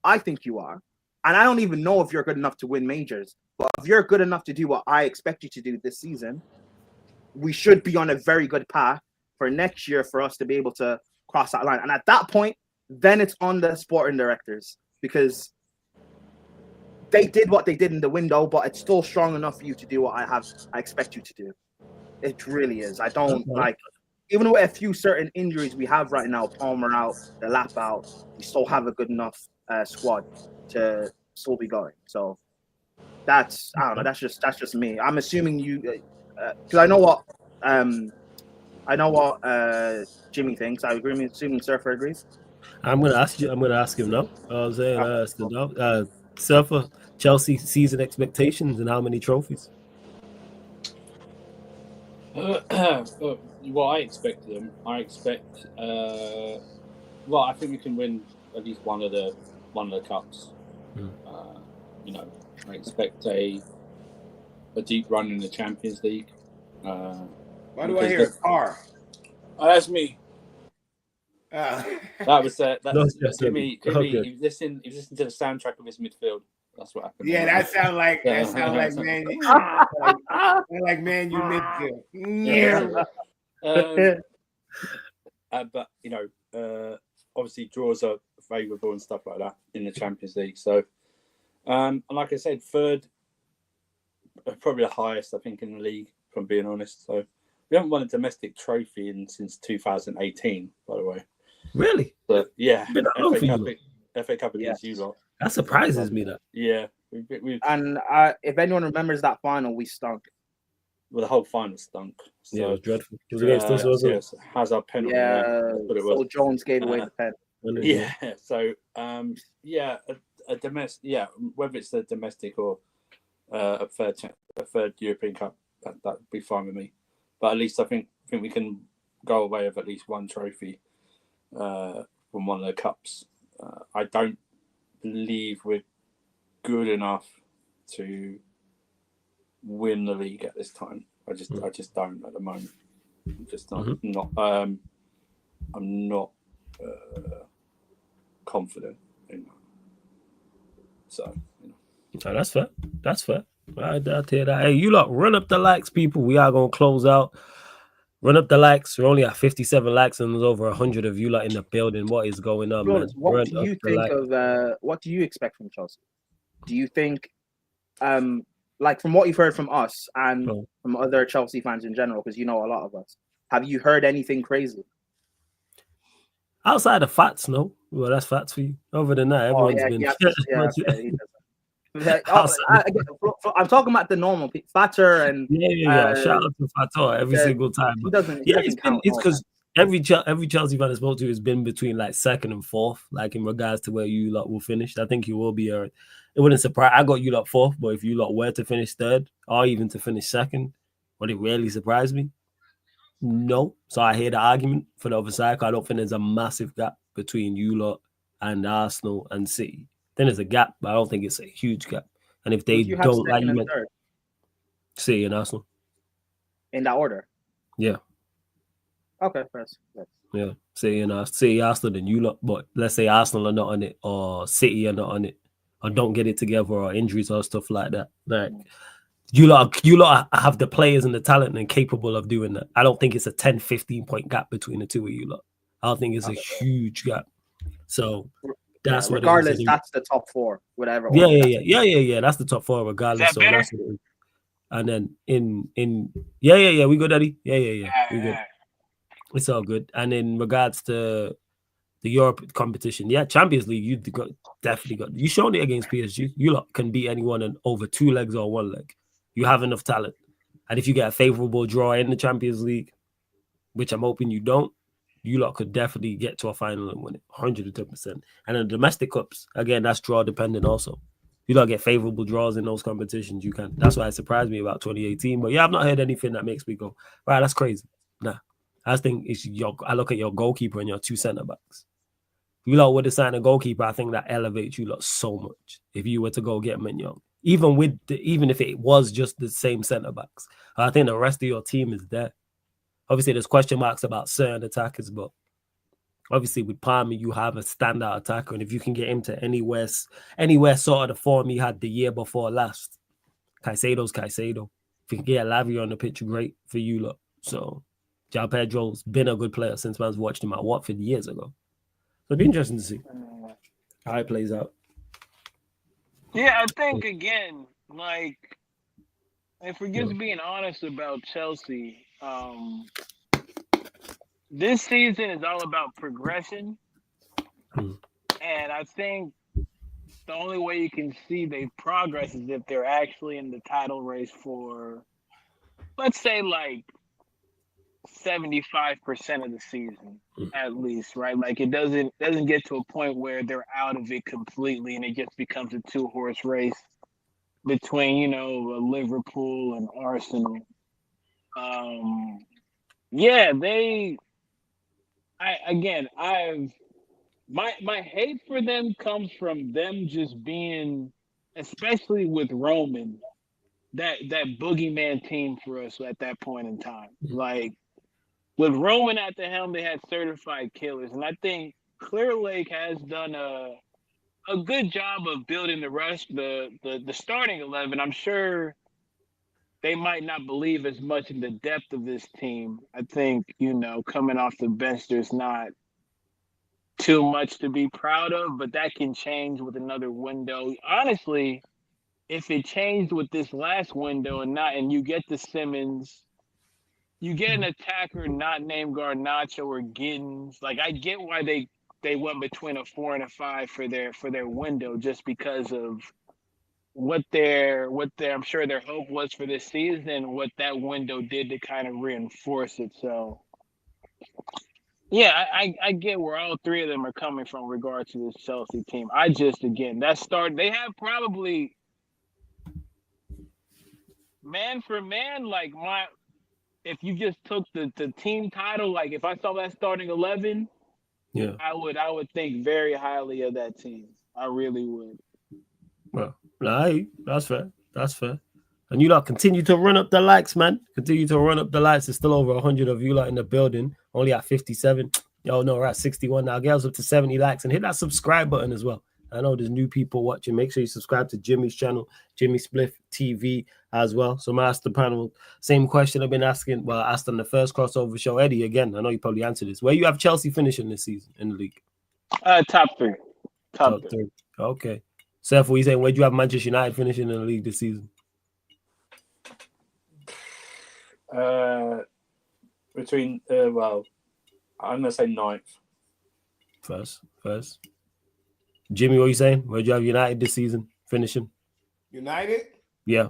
I think you are, and I don't even know if you're good enough to win majors, but if you're good enough to do what I expect you to do this season, we should be on a very good path for next year for us to be able to cross that line. And at that point, then it's on the sporting directors because they did what they did in the window, but it's still strong enough for you to do what I expect you to do. It really is. I don't like, even with a few certain injuries we have right now, Palmer out, the lap out, we still have a good enough squad to still be going. So that's, I don't know, that's just me. I'm assuming you, because I know what Jimmy thinks. I agree. Assuming Surfer agrees. I'm gonna ask him now. I was saying, Surfer, Chelsea season expectations and how many trophies? What I expect of them, I expect. Well, I think we can win at least one of the cups. You know, I expect a deep run in the Champions League. Why do I hear a car? Oh, that's me. That was Jimmy. He listened to the soundtrack of his midfield. That's what happened. Yeah, that sound like man. Like man, you midfield. But you know, obviously draws are favourable and stuff like that in the Champions League. So, and like I said, third, probably the highest I think in the league. If I'm being honest, so we haven't won a domestic trophy since 2018. By the way. Really? But yeah, FA Cup against you lot. That surprises me. That and if anyone remembers that final, we stunk. Well, the whole final stunk. So, yeah, it was dreadful. It was against us, wasn't it? Hazard penalty. Yeah, Phil Jones gave away the pen. Yeah. So a domestic. Yeah, whether it's a domestic or a third European Cup, that would be fine with me. But at least I think we can go away with at least one trophy from one of the cups. I don't believe we're good enough to win the league at this time. I just don't at the moment. I'm just not. I'm not confident in that. So, you know. Oh, that's fair. That's fair. I'll tell you that. Hey, you lot, run up the likes, people. We are gonna close out. Run up the likes. We're only at 57 likes, and there's over 100 of you lot in the building. What is going on, man? What do you think of? What do you expect from Chelsea? Do you think, like from what you've heard from us and from other Chelsea fans in general, because you know a lot of us, have you heard anything crazy? Outside of facts, no. Well, that's facts for you. Other than that, everyone's been. I'm talking about the normal people, Fatter and shout out to Fatter every single time. It's because every Chelsea fan I spoke to has been between like second and fourth, like in regards to where you lot will finish. I think you will be. It wouldn't surprise. I got you lot fourth, but if you lot were to finish third or even to finish second, would it really surprise me? No. So I hear the argument for the other side. I don't think there's a massive gap between you lot and Arsenal and City. Then there's a gap, but I don't think it's a huge gap. And if they don't like you, City and Arsenal. In that order? Yeah. Okay, first. Yeah. City and Arsenal, then you lot. But let's say Arsenal are not on it, or City are not on it, or don't get it together, or injuries or stuff like that. Like you lot have the players and the talent and capable of doing that. I don't think it's a 10, 15 point gap between the two of you lot. I don't think it's a huge gap. So that's what regardless, that's the top four, whatever. Yeah. That's the top four, regardless. So that's what it is. And then we good, Daddy. Yeah. We good. It's all good. And in regards to the Europe competition, Champions League, you definitely got. You showed it against PSG. You lot can beat anyone in over 2 legs or 1 leg. You have enough talent, and if you get a favorable draw in the Champions League, which I'm hoping you don't, you lot could definitely get to a final and win it 110%. And in the domestic cups, again, that's draw dependent also. You lot get favorable draws in those competitions, you can. That's why it surprised me about 2018. But I've not heard anything that makes me go, right, that's crazy. Nah. I think I look at your goalkeeper and your 2 centre backs. you lot would have signed a goalkeeper, I think that elevates you lot so much. If you were to go get Mignon, even if it was just the same centre backs, I think the rest of your team is there. Obviously, there's question marks about certain attackers, but obviously with Palmer, you have a standout attacker, and if you can get him to anywhere sort of the form he had the year before last, Caicedo's Caicedo. If you can get Lavia on the pitch, great for you lot. So, João Pedro's been a good player since man's watched him at Watford years ago. So it'd be interesting to see how it plays out. Yeah, I think again, like, if we're just being honest about Chelsea, this season is all about progression. And I think the only way you can see they progress is if they're actually in the title race for, let's say, like 75% of the season at least, right? Like it doesn't get to a point where they're out of it completely and it just becomes a 2-horse race between, you know, Liverpool and Arsenal. My hate for them comes from them just being, especially with Roman, that boogeyman team for us at that point in time. Like with Roman at the helm, they had certified killers, and I think Clear Lake has done a good job of building the starting 11. I'm sure they might not believe as much in the depth of this team. I think, you know, coming off the bench, there's not too much to be proud of, but that can change with another window. Honestly, if it changed with this last window and you get the Simmons, you get an attacker not named Garnacho or Giddens. Like I get why they went between a 4 and a 5 for their window, just because of what I'm sure their hope was for this season and what that window did to kind of reinforce it. So yeah, I get where all three of them are coming from in regard to this Chelsea team. I just, again, they have probably man for man, like if you just took the team title, like if I saw that starting 11, yeah, I would think very highly of that team. I really would. Well, that's fair. That's fair. And you lot continue to run up the likes, man. Continue to run up the likes. There's still over 100 of you lot in the building. Only at 57. Yo, no, we're at 61 now. Get us up to 70 likes and hit that subscribe button as well. I know there's new people watching. Make sure you subscribe to Jimmy's channel, Jimmy Spliff TV as well. So I'm going to ask the panel, same question I've been asking. Well, I asked on the first crossover show. Eddie, again, I know you probably answered this. Where you have Chelsea finishing this season in the league? Top three. Top three. Okay. Seth, what are you saying? Where do you have Manchester United finishing in the league this season? Between, well, I'm going to say 9th. First. Jimmy, what are you saying? Where do you have United this season finishing? United? Yeah.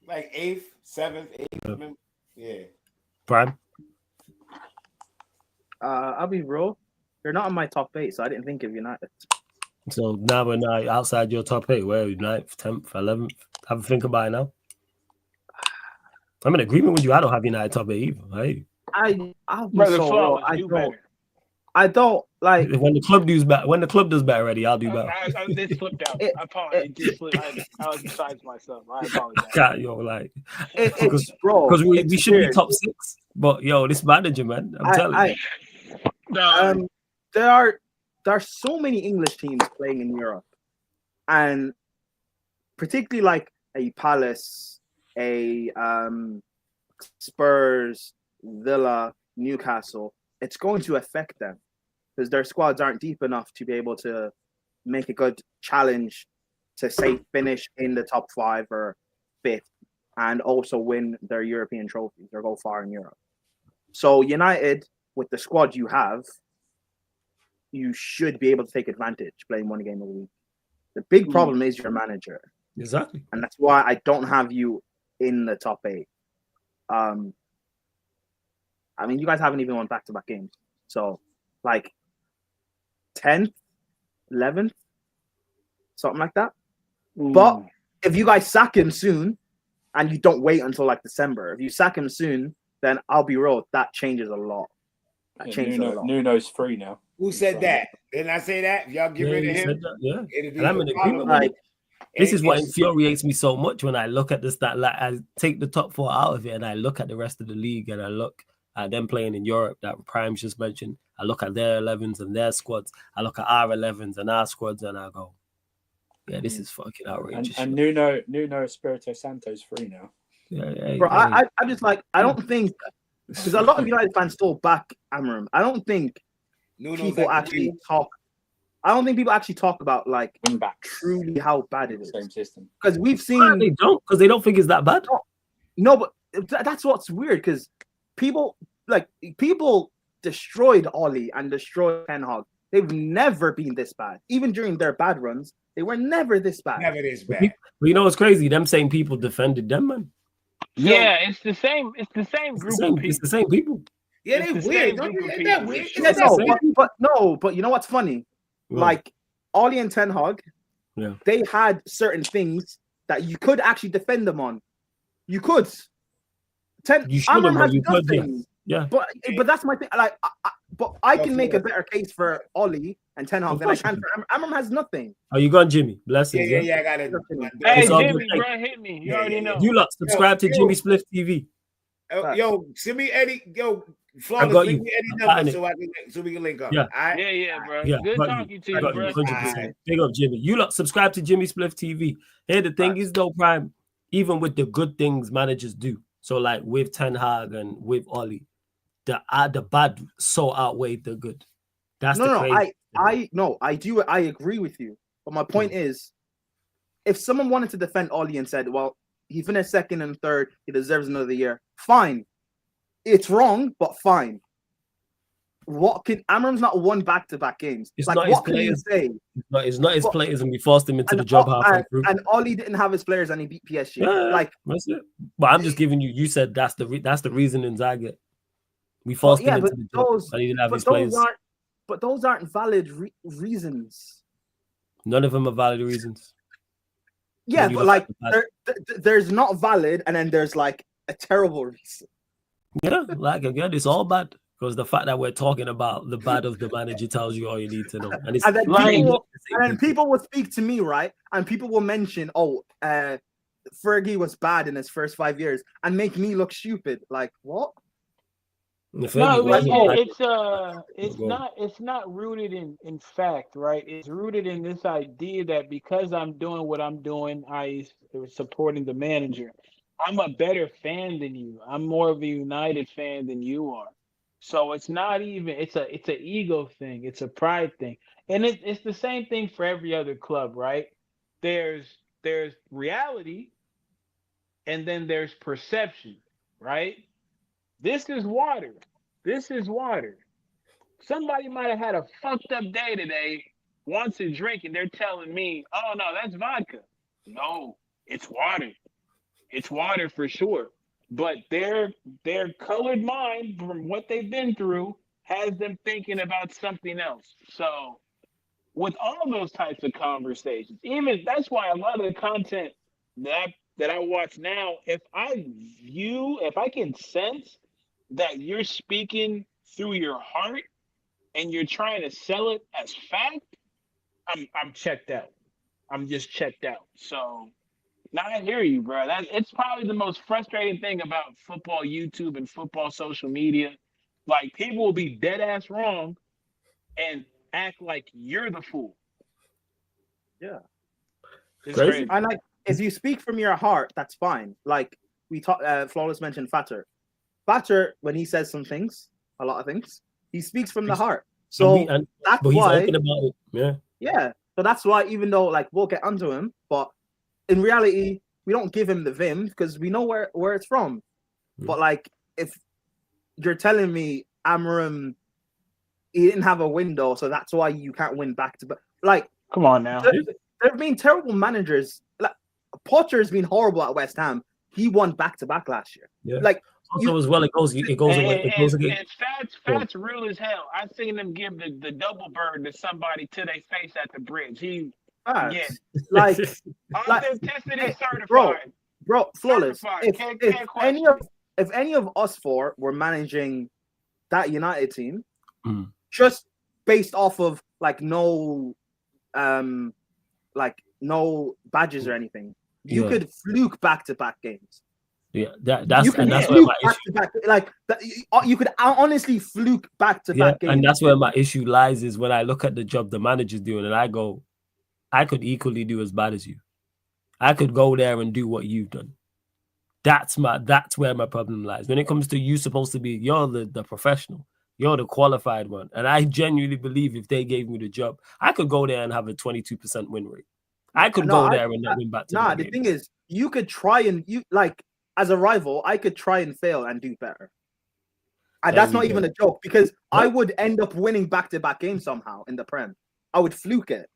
Like 8th, 7th, 8th. Yeah. Prime? I'll be real. They're not in my top 8, so I didn't think of United. So now we're not outside your top 8. Where are you? 9th, 10th, 11th? Have a think about it now. I'm in agreement with you. I don't have United top 8 either. Hey. I'll be so real. I don't like when the club does better. When the club does better already, I'll do better. It slipped out. I apologize. I was besides myself. I apologize. Yo, like, because we should be top 6. But yo, this manager, man, I'm telling you. There are so many English teams playing in Europe, and particularly like a Palace, a Spurs, Villa, Newcastle. It's going to affect them because their squads aren't deep enough to be able to make a good challenge to, say, finish in the top 5 or 5th and also win their European trophies or go far in Europe. So United, with the squad you have, you should be able to take advantage playing one game a week. The big problem is your manager. Exactly. And that's why I don't have you in the top 8. I mean, you guys haven't even won back-to-back games. So, like, 10th, 11th, something like that. But if you guys sack him soon and you don't wait until, like, December, if you sack him soon, then I'll be real, that changes a lot. That changed a lot. Nuno's free now. Who said that? Didn't I say that? If y'all get rid of him, And I'm in agreement with it. This is what infuriates me so much when I look at this. That like I take the top 4 out of it and I look at the rest of the league and I look at them playing in Europe that Prime's just mentioned. I look at their 11s and their squads. I look at our 11s and our squads and I go, yeah, this is fucking outrageous. And Nuno Espirito Santo's free now. Yeah, bro, I'm just like, I don't think, because a lot of United fans still back Amorim. I don't think people actually talk. I don't think people actually talk about like truly how bad it is. Same system. Because we've seen they don't think it's that bad. No, but that's what's weird. Because people destroyed Oli and destroyed Ten Hag. They've never been this bad. Even during their bad runs, they were never this bad. Never this bad. But you know what's crazy? Them same people defended them, man. Yeah, it's the same. It's the same group of people. It's the same people. Yeah, they weird. Isn't that weird? But you know what's funny? Like Oli and Ten Hag, they had certain things that you could actually defend them on. You could. Amorim has nothing. Yeah. But that's my thing. Like, I can make a better case for Oli and Ten Hag than I can for Amorim. Has nothing. Oh, you gone, Jimmy? Blessings. Yeah. I got it. Hey, Jimmy, bro, hit me. You already know. You lot subscribe to Jimmy Spliff TV. Yo, send me Eddie. Yo, I got you. Eddie number so we can link up. Yeah, bro. Yeah, good talking to you, bro. 100%. Big up, Jimmy. You lot subscribe to Jimmy Spliff TV. Here, the thing is, though, Prime, even with the good things managers do, so like with Ten Hag and with Oli, the bad so outweighed the good. That's I agree with you. But my point is, if someone wanted to defend Oli and said, well, he finished second and third, he deserves another year, fine. It's wrong, but fine. Amorim's not won back-to-back games. It's like, not what his can you players. say? It's not his players, and we forced him into the job halfway through. And Oli didn't have his players, and he beat PSG. Yeah, that's it. But I'm just giving you. You said that's the reasonings I get. We forced him into the job, and he didn't have his players. But those aren't valid reasons. None of them are valid reasons. Yeah, but like there's not valid, and then there's like a terrible reason. Yeah, like again, it's all bad because the fact that we're talking about the bad of the manager tells you all you need to know. And it's then people will speak to me, right? And people will mention, Fergie was bad in his first 5 years, and make me look stupid. Like what? It's not rooted in fact, right? It's rooted in this idea that because I'm doing what I'm doing, I supporting the manager. I'm a better fan than you. I'm more of a United fan than you are. So it's not even. It's an ego thing. It's a pride thing, and it's the same thing for every other club, right? There's reality, and then there's perception, right? This is water. Somebody might have had a fucked up day today, wants a drink, and they're telling me, "Oh no, that's vodka." No, it's water. It's water for sure. But their colored mind from what they've been through has them thinking about something else. So with all those types of conversations, even that's why a lot of the content that I watch now, if I can sense that you're speaking through your heart and you're trying to sell it as fact, I'm checked out. I'm just checked out. So now I hear you, bro. It's probably the most frustrating thing about football YouTube and football social media. Like, people will be dead ass wrong and act like you're the fool. Yeah, it's crazy. And like, if you speak from your heart, that's fine. Like we talked, Flawless mentioned Fatter. Fatter, when he says some things, a lot of things, he speaks from the heart. So that's why. He's about it. Yeah. So that's why, even though like we'll get onto him, but in reality, we don't give him the vim because we know where it's from. But like, if you're telling me Amorim, he didn't have a window, so that's why you can't win back to back. Like, come on now. There have been terrible managers. Like Potter's been horrible at West Ham. He won back to back last year. Yeah. Like also as well, it goes again. Fats real as hell. I seen him give the double bird to somebody to their face at the bridge. Like authenticity certified. Bro, Flawless. Certified. If any of us four were managing that United team, Mm. just based off of like no badges or anything. You could fluke back-to-back games. Yeah, that's where my issue. You could honestly fluke back-to-back games. And that's where my issue lies, is when I look at the job the manager's doing and I go, I could equally do as bad as you. I could go there and do what you've done. That's where my problem lies. When it comes to you supposed to be, you're the professional. You're the qualified one. And I genuinely believe if they gave me the job, I could go there and have a 22% win rate. I could go there and not win back to the thing is, you could try and as a rival, I could try and fail and do better. And that's not even a joke, because I would end up winning back-to-back games somehow in the Prem. I would fluke it.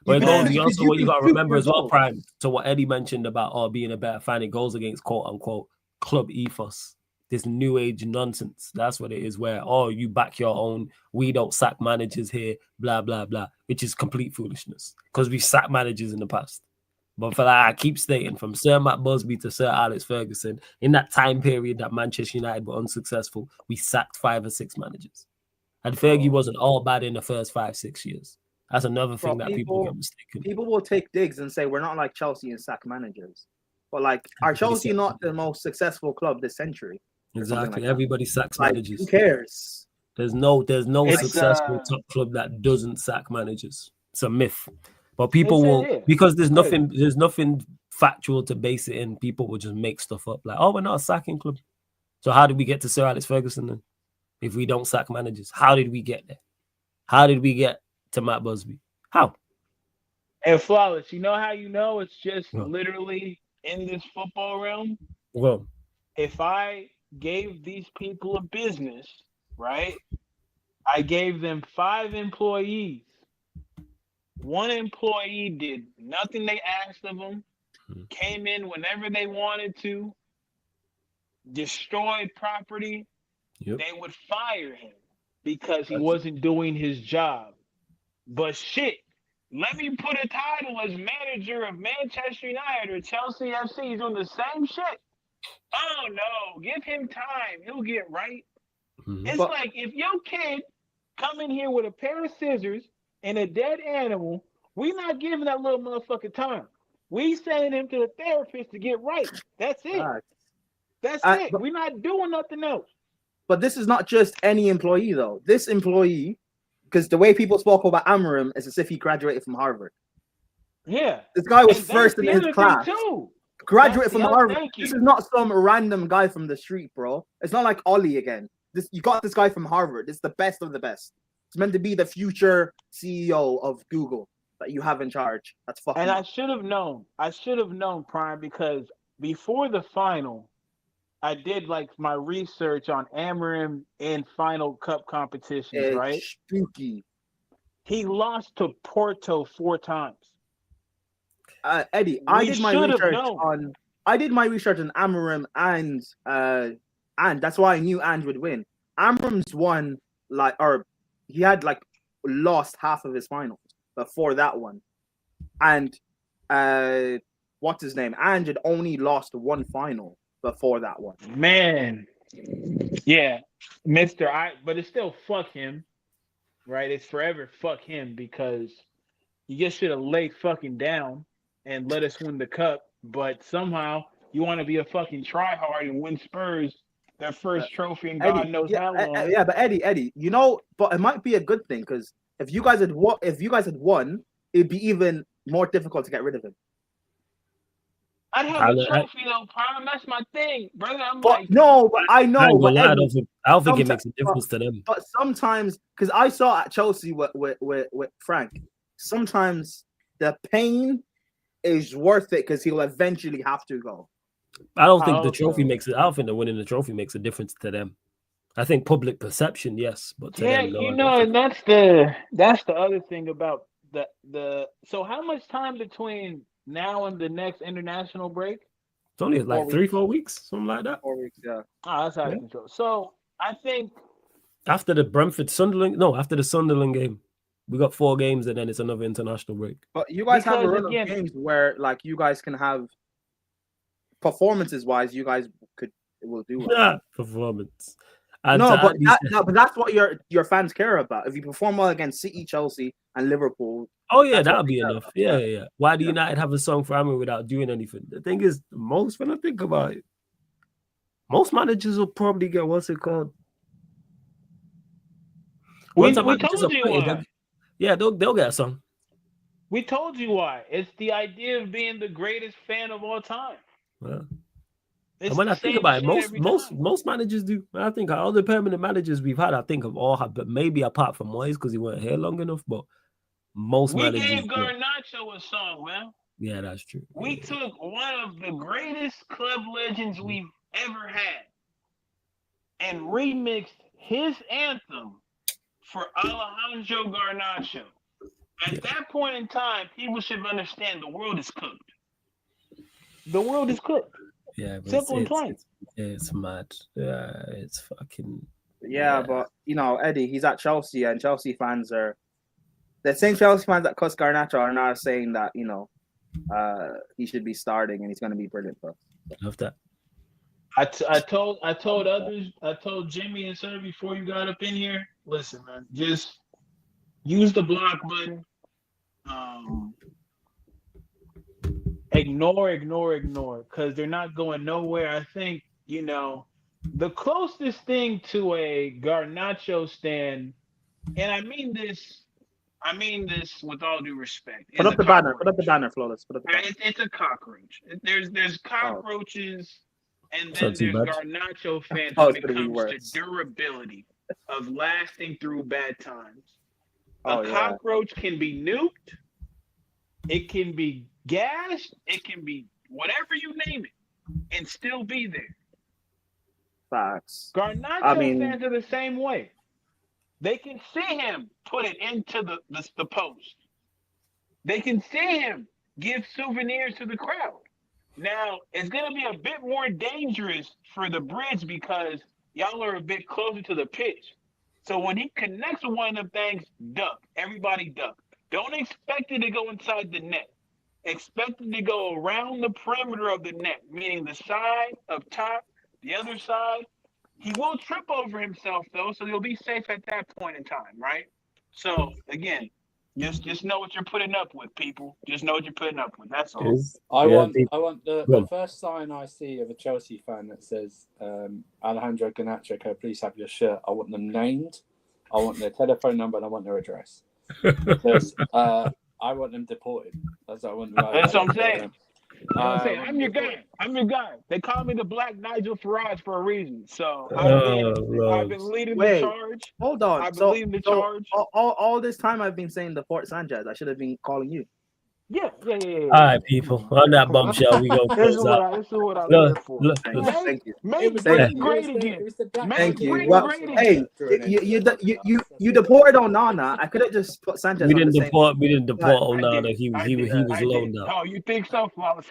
But also what you got to remember as well, Prime, to what Eddie mentioned about being a better finding goals against quote-unquote club ethos. This new age nonsense. That's what it is, where, you back your own, we don't sack managers here, blah, blah, blah, which is complete foolishness, because we sacked managers in the past. But for that, I keep stating, from Sir Matt Busby to Sir Alex Ferguson, in that time period that Manchester United were unsuccessful, we sacked 5 or 6 managers. And Fergie wasn't all bad in the first 5-6 years. That's another thing that people get mistaken. People will take digs and say we're not like Chelsea and sack managers. But are Chelsea not the most successful club this century? Exactly. Everybody sacks managers. Who cares? There's no successful top club that doesn't sack managers. It's a myth. But people will, because there's nothing factual to base it in, people will just make stuff up like, we're not a sacking club. So how did we get to Sir Alex Ferguson then? If we don't sack managers, how did we get there? How did we get to Matt Busby? How? And Flawless, you know how you know it's just literally in this football realm? Well, if I gave these people a business, right? I gave them 5 employees. 1 employee did nothing they asked of them, came in whenever they wanted to, destroyed property. They would fire him because he wasn't doing his job. But shit, let me put a title as manager of Manchester United or Chelsea FC. He's doing the same shit. Oh no, give him time. He'll get right. It's like if your kid come in here with a pair of scissors and a dead animal, we not giving that little motherfucker time. We sending him to the therapist to get right. That's it. That's it. We're not doing nothing else. But this is not just any employee, though. This employee, because the way people spoke about Amorim is as if he graduated from Harvard. Yeah. This guy was first in his class. Graduated from Harvard. This is not some random guy from the street, bro. It's not like Ollie again. You got this guy from Harvard. It's the best of the best. It's meant to be the future CEO of Google that you have in charge. That's fucking. And I should have known. Prime, because before the final, I did my research on Amorim in final cup competitions, right? Spooky. He lost to Porto 4 times. Eddie, I did my research on Amorim and that's why I knew And would win. Amorim's won he had lost half of his finals before that one. And what's his name? And had only lost 1 final before that one. Man. Yeah. But it's still fuck him. Right? It's forever fuck him, because you just should have laid fucking down and let us win the cup. But somehow you want to be a fucking tryhard and win Spurs their first trophy in God knows how long. But Eddie, but it might be a good thing, because if you guys had won, it'd be even more difficult to get rid of him. I'd have a trophy though, Prime. That's my thing, brother. I know. I don't think it makes a difference to them. But sometimes, because I saw at Chelsea with Frank, sometimes the pain is worth it because he'll eventually have to go. I don't think the trophy makes it. I don't think the winning the trophy makes a difference to them. I think public perception, yes, but to them, no. And that's the other thing about the. So how much time between now and the next international break? It's only 3-4 weeks, something like that. 4 weeks, yeah. Oh, that's out of control. So I think after the after the Sunderland game, we got 4 games and then it's another international break. But you guys have a run of games where you guys can have performances wise, you guys will do it. Yeah, performance. And No, to but Andy's- but that's what your fans care about. If you perform well against City, Chelsea, and Liverpool, oh yeah, that's what that'll they be care enough. about. Yeah. Why do United have a song for Amir without doing anything? The thing is, most when I think about it, most managers will probably get what's it called? We Once a manager's told you appointed, why. they'll get a song. We told you why. It's the idea of being the greatest fan of all time. Yeah. It's And when the I think same about it, shit every time. most managers do. I think all the permanent managers we've had, I think have all had, but maybe apart from Moyes because he weren't here long enough. But most We managers, gave do. Garnacho a song, man. Yeah, that's true. We took one of the greatest club legends we've ever had and remixed his anthem for Alejandro Garnacho. At that point in time, people should understand the world is cooked. The world is cooked. Yeah, but Simple and plain. It's mad. Yeah, it's fucking. Yeah, but Eddie, he's at Chelsea, and Chelsea fans are the same Chelsea fans that cuss Garnacho are now saying that he should be starting and he's going to be brilliant for us. Love that. I told others, I told Jimmy and Sir before you got up in here, listen, man, just use the block button. Ignore, because they're not going nowhere. I think, the closest thing to a Garnacho stand, and I mean this with all due respect. Put up the banner, Flawless. Put up the banner. It's a cockroach. There's cockroaches, and It's then not too there's bad. Garnacho fans Oh, when it's it gonna be comes worse. to durability of lasting through bad times. Oh, A yeah. cockroach can be nuked, it can be gashed, it can be whatever you name it, and still be there. Facts. Garnacho fans are the same way. They can see him put it into the post. They can see him give souvenirs to the crowd. Now, it's going to be a bit more dangerous for the bridge because y'all are a bit closer to the pitch. So when he connects with one of them things, duck. Everybody duck. Don't expect it to go inside the net. Expect it to go around the perimeter of the net, meaning the side up top, the other side. He will trip over himself, though, so he'll be safe at that point in time, right? So, again, just know what you're putting up with, people. Just know what you're putting up with. That's all. I want the first sign I see of a Chelsea fan that says Alejandro Garnacho, can I please have your shirt? I want them named, I want their telephone number, and I want their address. Because I want them deported. That's what I want. That's what I'm saying. I'm your guy. They call me the Black Nigel Farage for a reason. So I've been leading the charge. Hold on. I've been leading the charge. All this time I've been saying the Port Sanchez. I should have been calling you. Yeah. All right, people. On that bombshell, we go close out. This is what I'm here for. Thank you. Make Britain great again. Thank you. Well, hey, you deported Onana. I could have just put Sanchez. We didn't deport Onana. He was loaned out. Oh, you think so, Flawless?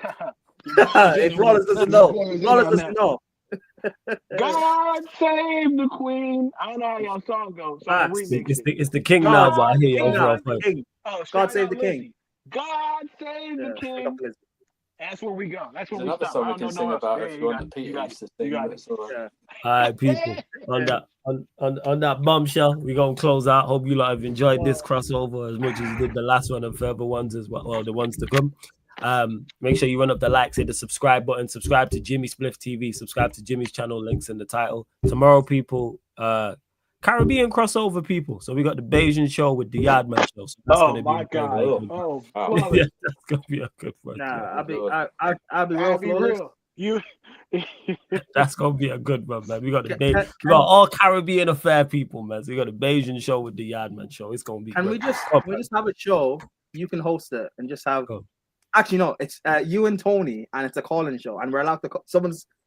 If Flawless doesn't know. Flawless doesn't know. God save the Queen. I don't know how y'all song goes. So It's the king now, but I hear you overall. God save the king. God save the king. That's where we go. That's where we stop. Song we can sing about if you want the Peter used to sing. All right, people. On that bombshell, we're gonna close out. Hope you lot have enjoyed this crossover as much as you did the last one and further ones as well, or the ones to come. Make sure you run up the likes, hit the subscribe button, subscribe to Jimmy Spliff TV, subscribe to Jimmy's channel, links in the title. Tomorrow, people, Caribbean crossover, people. So we got the Bayesian show with the Yardman show. So oh my God! Yeah, that's gonna be a good one. Nah, I'll be real. That's gonna be a good one, man. We got all Caribbean affair people, man. So we got the Bayesian show with the Yardman show. It's gonna be. Can we just have a show? You can host it and just have. Actually, no. It's you and Tony, and it's a call-in show, and we're allowed to.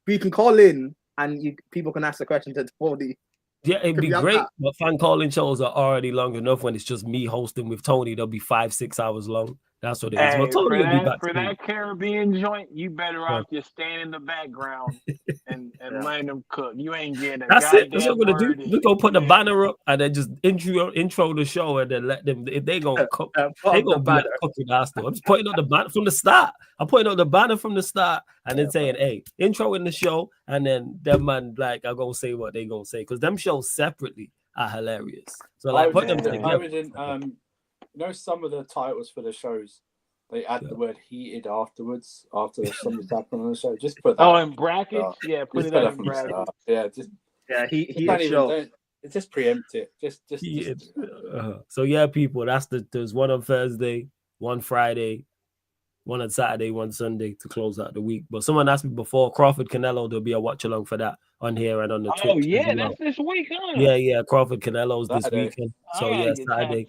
We can call in, and people can ask the question to Tony. Yeah, it'd be great, but fan calling shows are already long enough. When it's just me hosting with Tony, they'll be 5-6 hours long. That's what it is. Well, Hey, Tony will be back for soon. that Caribbean joint, you better Yeah. off just staying in the background and letting them cook. You ain't getting a That's it. That's what goddamn we're gonna do. word in. We're gonna put the banner up and then just intro the show and then let them. If they gonna cook, they gonna be cooking after. I'm just putting up the banner from the start. I'm putting up the banner from the start and then saying, "Hey, intro in the show," and then them man like are gonna say what they gonna say because them shows separately are hilarious. So like put them together. You know, some of the titles for the shows, they add the word heated afterwards after something's happened on the show. Just put that. Oh, in brackets? Yeah, put it up in brackets. Just preempt it. Just. So yeah, people, there's one on Thursday, one Friday, one on Saturday, one Sunday to close out the week. But someone asked me before, Crawford Canelo, there'll be a watch along for that on here and on the Twitch. Oh yeah, that's this week, huh? Yeah, Crawford Canelo's this weekend. So yeah, Saturday.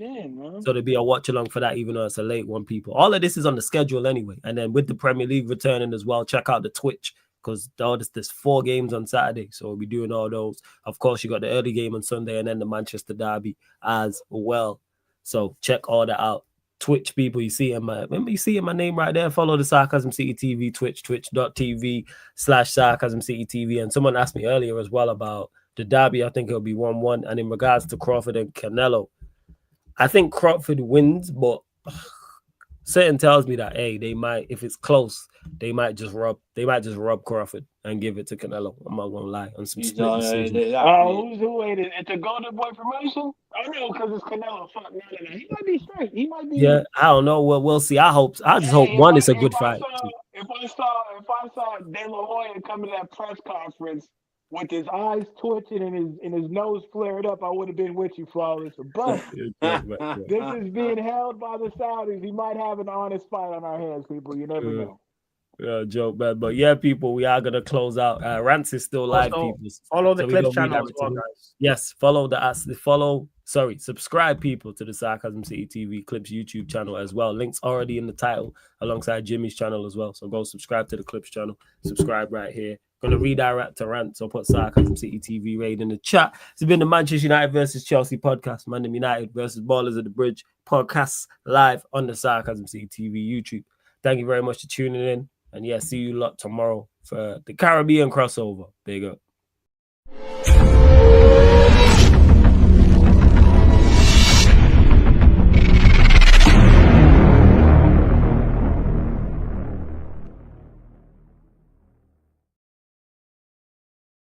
So there'll be a watch along for that, even though it's a late one, people. All of this is on the schedule anyway. And then with the Premier League returning as well, check out the Twitch because there's 4 games on Saturday. So we'll be doing all those. Of course, you got the early game on Sunday and then the Manchester Derby as well. So check all that out. Twitch people, you see my name right there. Follow the Sarcasm City TV Twitch, twitch.tv/Sarcasm City TV. And someone asked me earlier as well about the derby. I think it'll be 1-1. And in regards to Crawford and Canelo, I think Crawford wins, but certain tells me that they might, if it's close, they might just rub Crawford and give it to Canelo. I'm not gonna lie on some split decision. Who waited? It's a Golden Boy promotion? Oh no, because it's Canelo. Fuck no. He might be straight. He might be. Yeah, I don't know. Well, we'll see. I just hope one is a good fight. If I saw De La Hoya come to that press conference with his eyes twitching and his nose flared up, I would have been with you, Flawless. But this is being held by the Saudis. He might have an honest fight on our hands, people. You never know. Joke, man. But yeah, people, we are gonna close out. Rants is still live, people. Follow the Clips channel as well, guys. Yes, subscribe, people, to the Sarcasm City TV Clips YouTube channel as well. Links already in the title alongside Jimmy's channel as well. So go subscribe to the Clips channel. Subscribe right here. Gonna redirect to rant, so put Sarcasm City TV raid in the chat. It's been the Manchester United versus Chelsea podcast, Man United versus Ballers of the Bridge podcast live on the Sarcasm City TV YouTube. Thank you very much for tuning in. And yeah, see you lot tomorrow for the Caribbean crossover. Big up.